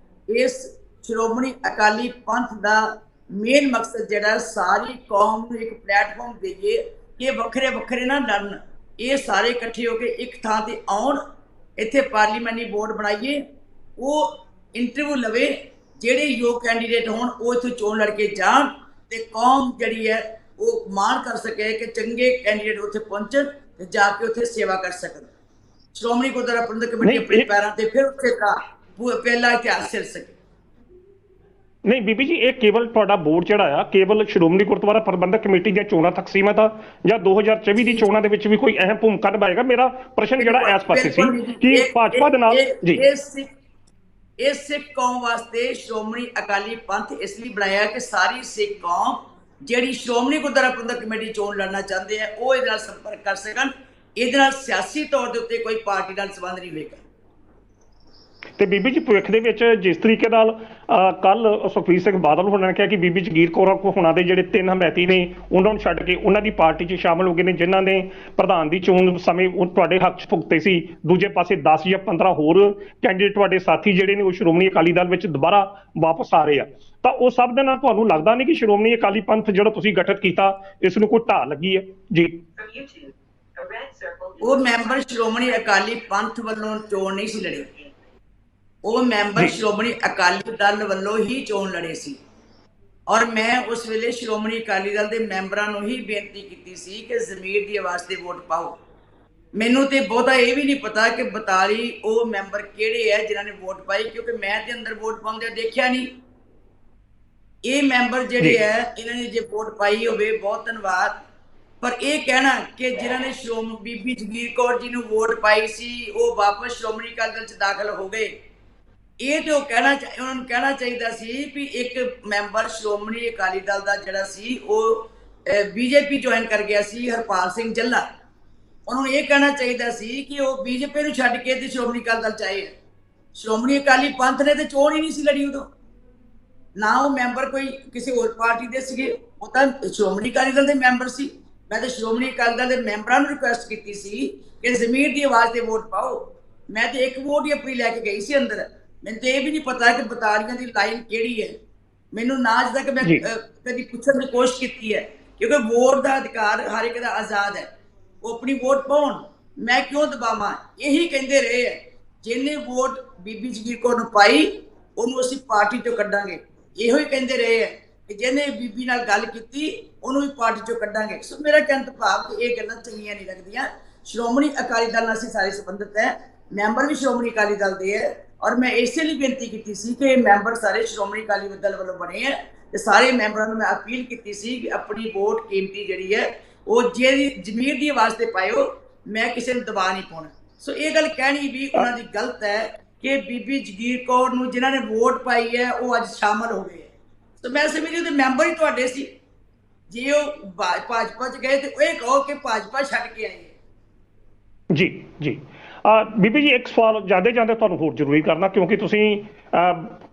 ਇਸ ਸ਼੍ਰੋਮਣੀ ਅਕਾਲੀ ਪੰਥ ਦਾ ਮੇਨ ਮਕਸਦ ਜਿਹੜਾ ਸਾਰੀ ਕੌਮ ਨੂੰ ਇੱਕ ਪਲੇਟਫਾਰਮ ਦੇਈਏ ਕਿ ਵੱਖਰੇ ਵੱਖਰੇ ਨਾ ਲੜਨ, ਇਹ ਸਾਰੇ ਇਕੱਠੇ ਹੋ ਕੇ ਇੱਕ ਥਾਂ ਤੇ ਆਉਣ, ਇੱਥੇ ਪਾਰਲੀਮੈਂਟਰੀ ਬੋਰਡ ਬਣਾਈਏ, ਉਹ ਇੰਟਰਵਿਊ ਲਵੇ, ਜਿਹੜੇ ਯੋਗ ਕੈਂਡੀਡੇਟ ਹੋਣ ਉਹ ਇੱਥੋਂ ਚੋਣ ਲੜ ਕੇ ਜਾਣ, ਤੇ ਕੌਮ ਜਿਹੜੀ ਹੈ ਉਹ ਮਾਣ ਕਰ ਸਕੇ ਕਿ ਚੰਗੇ ਕੈਂਡੀਡੇਟ ਉੱਥੇ ਪਹੁੰਚਣ ਤੇ ਜਾ ਕੇ ਉੱਥੇ ਸੇਵਾ ਕਰ ਸਕਣ। ਸ਼੍ਰੋਮਣੀ ਗੁਰਦੁਆਰਾ ਪ੍ਰਬੰਧਕ ਕਮੇਟੀ ਆਪਣੇ ਪੈਰਾਂ ਤੇ ਫਿਰ ਉੱਥੇ ਦਾ ਪਹਿਲਾ ਇਤਿਹਾਸ ਸਿਰ ਸਕੇ। ਨਹੀਂ ਬੀਬੀ ਜੀ, ਇਹ ਕੇਵਲ ਤੁਹਾਡਾ ਬੋਰਡ ਜਿਹੜਾ ਆ ਕੇਵਲ ਸ਼੍ਰੋਮਣੀ ਗੁਰਦੁਆਰਾ ਪ੍ਰਬੰਧਕ ਕਮੇਟੀ ਦੀਆਂ ਚੋਣਾਂ ਤੱਕ ਸੀਮਤ ਆ, ਜਾਂ 2024 ਦੀ ਚੋਣਾਂ ਦੇ ਵਿੱਚ ਵੀ ਕੋਈ ਅਹਿਮ ਭੂਮਿਕਾ ਨਿਭਾਏਗਾ? ਮੇਰਾ ਪ੍ਰਸ਼ਨ ਜਿਹੜਾ ਇਸ ਪਾਸੇ ਸੀ ਕਿ ਭਾਜਪਾ ਦੇ ਨਾਲ ਜੀ, ਇਹ ਸਿੱਖ ਕੌਮ ਵਾਸਤੇ ਸ਼੍ਰੋਮਣੀ ਅਕਾਲੀ ਪੰਥ ਇਸ ਲਈ ਬਣਾਇਆ ਕਿ ਸਾਰੀ ਸਿੱਖ ਕੌਮ ਜਿਹੜੀ ਸ਼੍ਰੋਮਣੀ ਗੁਰਦੁਆਰਾ ਪ੍ਰਬੰਧਕ ਕਮੇਟੀ ਚੋਣ ਲੜਨਾ ਚਾਹੁੰਦੇ ਆ ਉਹ ਇਹਦੇ ਨਾਲ ਸੰਪਰਕ ਕਰ ਸਕਣ। ਇਹਦੇ ਨਾਲ ਸਿਆਸੀ ਤੌਰ ਦੇ ਉੱਤੇ ਕੋਈ ਪਾਰਟੀ ਨਾਲ ਸੰਬੰਧ ਨਹੀਂ ਹੋਵੇਗਾ। ਤੇ ਬੀਬੀ ਜੀ ਭਵਿੱਖ ਦੇ ਵਿੱਚ ਜਿਸ ਤਰੀਕੇ ਨਾਲ ਕੱਲ ਸੁਖਬੀਰ ਸਿੰਘ ਬਾਦਲ ਹੋਣਾ ਨੇ ਕਿਹਾ ਕਿ ਬੀਬੀ ਜਗੀਰ ਕੌਰ ਹੋਣਾ ਦੇ ਜਿਹੜੇ 3 ਹਮਾਇਤੀ ਨੇ ਉਹਨਾਂ ਨੂੰ ਛੱਡ ਕੇ ਉਹਨਾਂ ਦੀ ਪਾਰਟੀ 'ਚ ਸ਼ਾਮਲ ਹੋ ਗਏ ਨੇ, ਜਿਨ੍ਹਾਂ ਨੇ ਪ੍ਰਧਾਨ ਦੀ ਚੋਣ ਸਮੇਂ ਉਹ ਤੁਹਾਡੇ ਹੱਕ 'ਚ ਭੁਗਤੇ ਸੀ। ਦੂਜੇ ਪਾਸੇ 10 ਜਾਂ 15 ਹੋਰ ਕੈਂਡੀਡੇਟ ਤੁਹਾਡੇ ਸਾਥੀ ਜਿਹੜੇ ਨੇ ਉਹ ਸ਼੍ਰੋਮਣੀ ਅਕਾਲੀ ਦਲ ਵਿੱਚ ਦੁਬਾਰਾ ਵਾਪਸ ਆ ਰਹੇ ਆ, ਤਾਂ ਉਹ ਸਭ ਦੇ ਨਾਲ ਤੁਹਾਨੂੰ ਲੱਗਦਾ ਨਹੀਂ ਕਿ ਸ਼੍ਰੋਮਣੀ ਅਕਾਲੀ ਪੰਥ ਜਿਹੜਾ ਤੁਸੀਂ ਗਠਿਤ ਕੀਤਾ ਇਸ ਨੂੰ ਕੋਈ ਢਾਹ ਲੱਗੀ ਹੈ ਜੀ? ਉਹ ਮੈਂਬਰ ਸ਼੍ਰੋਮਣੀ ਅਕਾਲੀ ਪੰਥ ਵੱਲੋਂ ਚੋਣ ਨਹੀਂ ਸੀ ਲੜੇ, ਉਹ ਮੈਂਬਰ ਸ਼੍ਰੋਮਣੀ ਅਕਾਲੀ ਦਲ ਵੱਲੋਂ ਹੀ ਚੋਣ ਲੜੇ ਸੀ। ਔਰ ਮੈਂ ਉਸ ਵੇਲੇ ਸ਼੍ਰੋਮਣੀ ਅਕਾਲੀ ਦਲ ਦੇ ਮੈਂਬਰਾਂ ਨੂੰ ਹੀ ਬੇਨਤੀ ਕੀਤੀ ਸੀ ਕਿ ਜ਼ਮੀਰ ਦੀ ਆਵਾਜ਼ ਤੇ ਵੋਟ ਪਾਓ। ਮੈਨੂੰ ਤੇ ਬਹੁਤਾ ਇਹ ਵੀ ਨਹੀਂ ਪਤਾ ਕਿ 42 ਉਹ ਮੈਂਬਰ ਕਿਹੜੇ ਹੈ ਜਿਨ੍ਹਾਂ ਨੇ ਵੋਟ ਪਾਈ, ਕਿਉਂਕਿ ਮੈਂ ਤੇ ਅੰਦਰ ਵੋਟ ਪਾਉਂਦੇ ਦੇਖਿਆ ਨਹੀਂ। ਇਹ ਮੈਂਬਰ ਜਿਹੜੇ ਹੈ ਇਹਨਾਂ ਨੇ ਜੇ ਵੋਟ ਪਾਈ ਹੋਵੇ ਬਹੁਤ ਧੰਨਵਾਦ, ਪਰ ਇਹ ਕਹਿਣਾ ਕਿ ਜਿਨ੍ਹਾਂ ਨੇ ਬੀਬੀ ਜਗੀਰ ਕੌਰ ਜੀ ਨੂੰ ਵੋਟ ਪਾਈ ਸੀ ਉਹ ਵਾਪਸ ਸ਼੍ਰੋਮਣੀ ਅਕਾਲੀ ਦਲ 'ਚ ਦਾਖਲ ਹੋ ਗਏ, ਇਹ ਤੇ ਉਹ ਉਹਨਾਂ ਨੂੰ ਕਹਿਣਾ ਚਾਹੀਦਾ ਸੀ ਵੀ ਇੱਕ ਮੈਂਬਰ ਸ਼੍ਰੋਮਣੀ ਅਕਾਲੀ ਦਲ ਦਾ ਜਿਹੜਾ ਸੀ ਉਹ ਬੀਜੇਪੀ ਜੁਆਇਨ ਕਰ ਗਿਆ ਸੀ, ਹਰਪਾਲ ਸਿੰਘ ਜੱਲਾ। ਉਹਨੂੰ ਇਹ ਕਹਿਣਾ ਚਾਹੀਦਾ ਸੀ ਕਿ ਉਹ ਬੀਜੇਪੀ ਨੂੰ ਛੱਡ ਕੇ ਤੇ ਸ਼੍ਰੋਮਣੀ ਅਕਾਲੀ ਦਲ 'ਚ ਆਏ। ਸ਼੍ਰੋਮਣੀ ਅਕਾਲੀ ਪੰਥ ਨੇ ਤੇ ਚੋਣ ਹੀ ਨਹੀਂ ਸੀ ਲੜੀ ਉਦੋਂ, ਨਾ ਉਹ ਮੈਂਬਰ ਕੋਈ ਕਿਸੇ ਹੋਰ ਪਾਰਟੀ ਦੇ ਸੀਗੇ, ਉਹ ਤਾਂ ਸ਼੍ਰੋਮਣੀ ਅਕਾਲੀ ਦਲ ਦੇ ਮੈਂਬਰ ਸੀ। ਮੈਂ ਤਾਂ ਸ਼੍ਰੋਮਣੀ ਅਕਾਲੀ ਦਲ ਦੇ ਮੈਂਬਰਾਂ ਨੂੰ ਰਿਕੁਐਸਟ ਕੀਤੀ ਸੀ ਕਿ ਜ਼ਮੀਰ ਦੀ ਆਵਾਜ਼ ਤੇ ਵੋਟ ਪਾਓ। ਮੈਂ ਤੇ ਇੱਕ ਵੋਟ ਹੀ ਆਪਣੀ ਲੈ ਕੇ ਗਈ ਸੀ ਅੰਦਰ। ਮੈਨੂੰ ਤੇ ਇਹ ਵੀ ਨਹੀਂ ਪਤਾ ਕਿ 42 ਦੀ ਲਾਈਨ ਕਿਹੜੀ ਹੈ, ਮੈਨੂੰ ਨਾ ਅੱਜ ਤੱਕ ਮੈਂ ਕਦੀ ਪੁੱਛਣ ਦੀ ਕੋਸ਼ਿਸ਼ ਕੀਤੀ ਹੈ, ਕਿਉਂਕਿ ਵੋਟ ਦਾ ਅਧਿਕਾਰ ਹਰ ਇੱਕ ਦਾ ਆਜ਼ਾਦ ਹੈ, ਉਹ ਆਪਣੀ ਵੋਟ ਪਾਉਣ, ਮੈਂ ਕਿਉਂ ਦਬਾਵਾਂ। ਇਹੀ ਕਹਿੰਦੇ ਰਹੇ ਹੈ ਜਿਹਨੇ ਵੋਟ ਬੀਬੀ ਜਗੀਰ ਕੌਰ ਨੂੰ ਪਾਈ ਉਹਨੂੰ ਅਸੀਂ ਪਾਰਟੀ ਚੋਂ ਕੱਢਾਂਗੇ, ਇਹੋ ਹੀ ਕਹਿੰਦੇ ਰਹੇ ਹੈ ਕਿ ਜਿਹਨੇ ਬੀਬੀ ਨਾਲ ਗੱਲ ਕੀਤੀ ਉਹਨੂੰ ਵੀ ਪਾਰਟੀ ਚੋਂ ਕੱਢਾਂਗੇ। ਸੋ ਮੇਰਾ ਕਹਿਣ ਦਾ ਭਾਵ ਕਿ ਇਹ ਗੱਲਾਂ ਚੰਗੀਆਂ ਨਹੀਂ ਲੱਗਦੀਆਂ। ਸ਼੍ਰੋਮਣੀ ਅਕਾਲੀ ਦਲ ਨਾਲ ਅਸੀਂ ਸਾਰੇ ਸੰਬੰਧਿਤ ਹੈ, ਮੈਂਬਰ ਵੀ ਸ਼੍ਰੋਮਣੀ ਅਕਾਲੀ ਦਲ ਦੇ ਹੈ, ਔਰ ਮੈਂ ਇਸੇ ਲਈ ਬੇਨਤੀ ਕੀਤੀ ਸੀ ਕਿ ਮੈਂਬਰ ਸਾਰੇ ਸ਼੍ਰੋਮਣੀ ਅਕਾਲੀ ਦਲ ਵੱਲੋਂ ਬਣੇ ਹੈ ਤੇ ਸਾਰੇ ਮੈਂਬਰਾਂ ਨੂੰ ਮੈਂ ਅਪੀਲ ਕੀਤੀ ਸੀ ਕਿ ਆਪਣੀ ਵੋਟ ਕੀਮਤੀ ਜਿਹੜੀ ਹੈ ਉਹ ਜਿਹੜੀ ਜ਼ਮੀਰ ਦੀ ਆਵਾਜ਼ ਤੇ ਪਾਇਓ, ਮੈਂ ਕਿਸੇ ਨੂੰ ਦਬਾ ਨਹੀਂ ਪਾਉਣਾ। ਸੋ ਇਹ ਗੱਲ ਕਹਿਣੀ ਵੀ ਉਹਨਾਂ ਦੀ ਗਲਤ ਹੈ ਕਿ ਬੀਬੀ ਜਗੀਰ ਕੌਰ ਨੂੰ ਜਿਨ੍ਹਾਂ ਨੇ ਵੋਟ ਪਾਈ ਹੈ ਉਹ ਅੱਜ ਸ਼ਾਮਲ ਹੋ ਗਏ। ਸੋ ਮੈਂ ਸਮਝਦੀ ਉਹਦੇ ਮੈਂਬਰ ਹੀ ਤੁਹਾਡੇ ਸੀ, ਜੇ ਉਹ ਭਾਜਪਾ 'ਚ ਗਏ ਤੇ ਉਹ ਇਹ ਕਹੋ ਕਿ ਭਾਜਪਾ ਛੱਡ ਕੇ ਆਏ। ਜੀ ਜੀ ਬੀਬੀ ਜੀ, ਇੱਕ ਸਵਾਲ ਜਾਂਦੇ ਜਾਂਦੇ ਤੁਹਾਨੂੰ ਹੋਰ ਜ਼ਰੂਰੀ ਕਰਨਾ, ਕਿਉਂਕਿ ਤੁਸੀਂ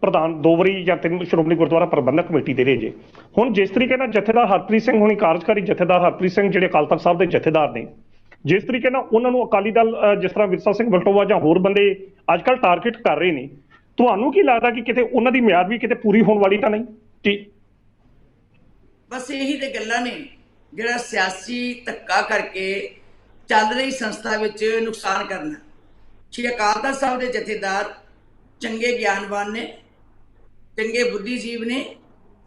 ਪ੍ਰਧਾਨ 2 ਵਾਰੀ ਜਾਂ 3 ਸ਼੍ਰੋਮਣੀ ਗੁਰਦੁਆਰਾ ਪ੍ਰਬੰਧਕ ਕਮੇਟੀ ਦੇ ਰਹੇ ਜੇ। ਹੁਣ ਜਿਸ ਤਰੀਕੇ ਨਾਲ ਜਥੇਦਾਰ ਹਰਪ੍ਰੀਤ ਸਿੰਘ ਹੋਣੀ, ਕਾਰਜਕਾਰੀ ਜਥੇਦਾਰ ਹਰਪ੍ਰੀਤ ਸਿੰਘ ਜਿਹੜੇ ਅਕਾਲ ਤਖ਼ਤ ਸਾਹਿਬ ਦੇ ਜਥੇਦਾਰ ਨੇ, ਜਿਸ ਤਰੀਕੇ ਨਾਲ ਉਹਨਾਂ ਨੂੰ ਅਕਾਲੀ ਦਲ ਜਿਸ ਤਰ੍ਹਾਂ ਵਿਰਸਾ ਸਿੰਘ ਵਲਟੋਆ ਜਾਂ ਹੋਰ ਬੰਦੇ ਅੱਜ ਕੱਲ੍ਹ ਟਾਰਗੇਟ ਕਰ ਰਹੇ ਨੇ, ਤੁਹਾਨੂੰ ਕੀ ਲੱਗਦਾ ਕਿ ਕਿਤੇ ਉਹਨਾਂ ਦੀ ਮਿਆਦ ਵੀ ਕਿਤੇ ਪੂਰੀ ਹੋਣ ਵਾਲੀ ਤਾਂ ਨਹੀਂ? ਜੀ ਬਸ ਇਹੀ ਤੇ ਗੱਲਾਂ ਨੇ ਜਿਹੜਾ ਸਿਆਸੀ ਧੱਕਾ ਕਰਕੇ ਚੱਲ ਰਹੀ ਸੰਸਥਾ ਵਿੱਚ ਨੁਕਸਾਨ ਕਰਨਾ। ਸ਼੍ਰੀ ਅਕਾਲ ਤਖ਼ਤ ਸਾਹਿਬ ਦੇ ਜਥੇਦਾਰ ਚੰਗੇ ਗਿਆਨਵਾਨ ਨੇ, ਚੰਗੇ ਬੁੱਧੀਜੀਵ ਨੇ,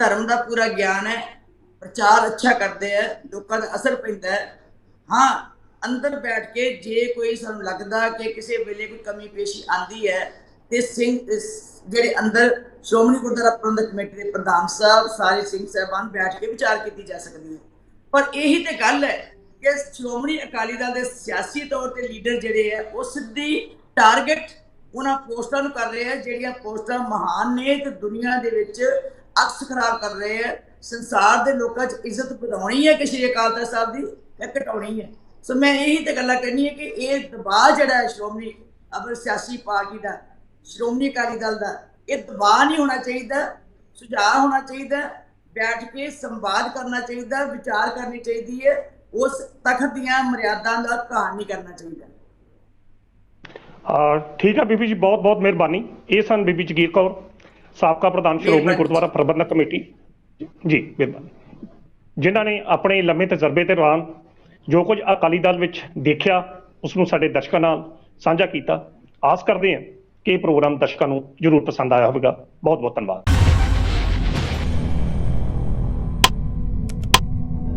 ਧਰਮ ਦਾ ਪੂਰਾ ਗਿਆਨ ਹੈ, ਪ੍ਰਚਾਰ ਅੱਛਾ ਕਰਦੇ ਹੈ, ਲੋਕਾਂ ਦਾ ਅਸਰ ਪੈਂਦਾ ਹੈ। ਹਾਂ, ਅੰਦਰ ਬੈਠ ਕੇ ਜੇ ਕੋਈ ਸਾਨੂੰ ਲੱਗਦਾ ਕਿ ਕਿਸੇ ਵੇਲੇ ਕੋਈ ਕਮੀ ਪੇਸ਼ੀ ਆਂਦੀ ਹੈ ਤੇ ਸਿੰਘ ਜਿਹੜੇ ਅੰਦਰ ਸ਼੍ਰੋਮਣੀ ਗੁਰਦੁਆਰਾ ਪ੍ਰਬੰਧਕ ਕਮੇਟੀ ਦੇ ਪ੍ਰਧਾਨ ਸਾਹਿਬ ਸਾਰੇ ਸਿੰਘ ਸਾਹਿਬਾਨ ਬੈਠ ਕੇ ਵਿਚਾਰ ਕੀਤੀ ਜਾ ਸਕਦੀ ਹੈ। ਪਰ ਇਹੀ ਤੇ ਗੱਲ ਹੈ ਕਿ ਸ਼੍ਰੋਮਣੀ ਅਕਾਲੀ ਦਲ ਦੇ ਸਿਆਸੀ ਤੌਰ ਤੇ ਲੀਡਰ ਜਿਹੜੇ ਹੈ ਉਹ ਸਿੱਧੀ ਟਾਰਗੇਟ ਉਹਨਾਂ ਪੋਸਟਾਂ ਨੂੰ ਕਰ ਰਹੇ ਹੈ ਜਿਹੜੀਆਂ ਪੋਸਟਾਂ ਮਹਾਨ ਨੇ ਤੇ ਦੁਨੀਆ ਦੇ ਵਿੱਚ ਅਕਸ ਖਰਾਬ ਕਰ ਰਹੇ ਹੈ। ਸੰਸਾਰ ਦੇ ਲੋਕਾਂ 'ਚ ਇੱਜ਼ਤ ਵਧਾਉਣੀ ਹੈ ਕਿ ਸ਼੍ਰੀ ਅਕਾਲ ਤਖ਼ਤ ਸਾਹਿਬ ਦੀ ਘਟਾਉਣੀ ਹੈ। ਸੋ ਮੈਂ ਇਹੀ ਤੇ ਗੱਲਾਂ ਕਰਨੀ ਹੈ ਕਿ ਇਹ ਦਬਾਅ ਜਿਹੜਾ ਹੈ ਸ਼੍ਰੋਮਣੀ ਅਗਰ ਸਿਆਸੀ ਪਾਰਟੀ ਦਾ, ਸ਼੍ਰੋਮਣੀ ਅਕਾਲੀ ਦਲ ਦਾ, ਇਹ ਦਬਾਅ ਨਹੀਂ ਹੋਣਾ ਚਾਹੀਦਾ, ਸੁਝਾਅ ਹੋਣਾ ਚਾਹੀਦਾ, ਬੈਠ ਕੇ ਸੰਵਾਦ ਕਰਨਾ ਚਾਹੀਦਾ, ਵਿਚਾਰ ਕਰਨੀ ਚਾਹੀਦੀ ਹੈ, ਉਸ ਤਖਤ ਦੀਆਂ ਮਰਿਆਦਾ ਦਾ ਘਾਣ ਨਹੀਂ ਕਰਨਾ ਚਾਹੀਦਾ। ਠੀਕ ਹੈ ਬੀਬੀ ਜੀ, ਬਹੁਤ ਬਹੁਤ ਮਿਹਰਬਾਨੀ। ਇਹ ਸਨ ਬੀਬੀ ਜਗੀਰ ਕੌਰ, ਸਾਬਕਾ ਪ੍ਰਧਾਨ ਸ਼੍ਰੋਮਣੀ ਗੁਰਦੁਆਰਾ ਪ੍ਰਬੰਧਕ ਕਮੇਟੀ ਜੀ, ਮਿਹਰਬਾਨੀ, ਜਿਨ੍ਹਾਂ ਨੇ ਆਪਣੇ ਲੰਮੇ ਤਜਰਬੇ ਦੇ ਦੌਰਾਨ ਜੋ ਕੁਝ ਅਕਾਲੀ ਦਲ ਵਿੱਚ ਦੇਖਿਆ ਉਸ ਨੂੰ ਸਾਡੇ ਦਰਸ਼ਕਾਂ ਨਾਲ ਸਾਂਝਾ ਕੀਤਾ। ਆਸ ਕਰਦੇ ਹਾਂ ਕਿ ਇਹ ਪ੍ਰੋਗਰਾਮ ਦਰਸ਼ਕਾਂ ਨੂੰ ਜ਼ਰੂਰ ਪਸੰਦ ਆਇਆ ਹੋਵੇਗਾ। ਬਹੁਤ ਬਹੁਤ ਧੰਨਵਾਦ।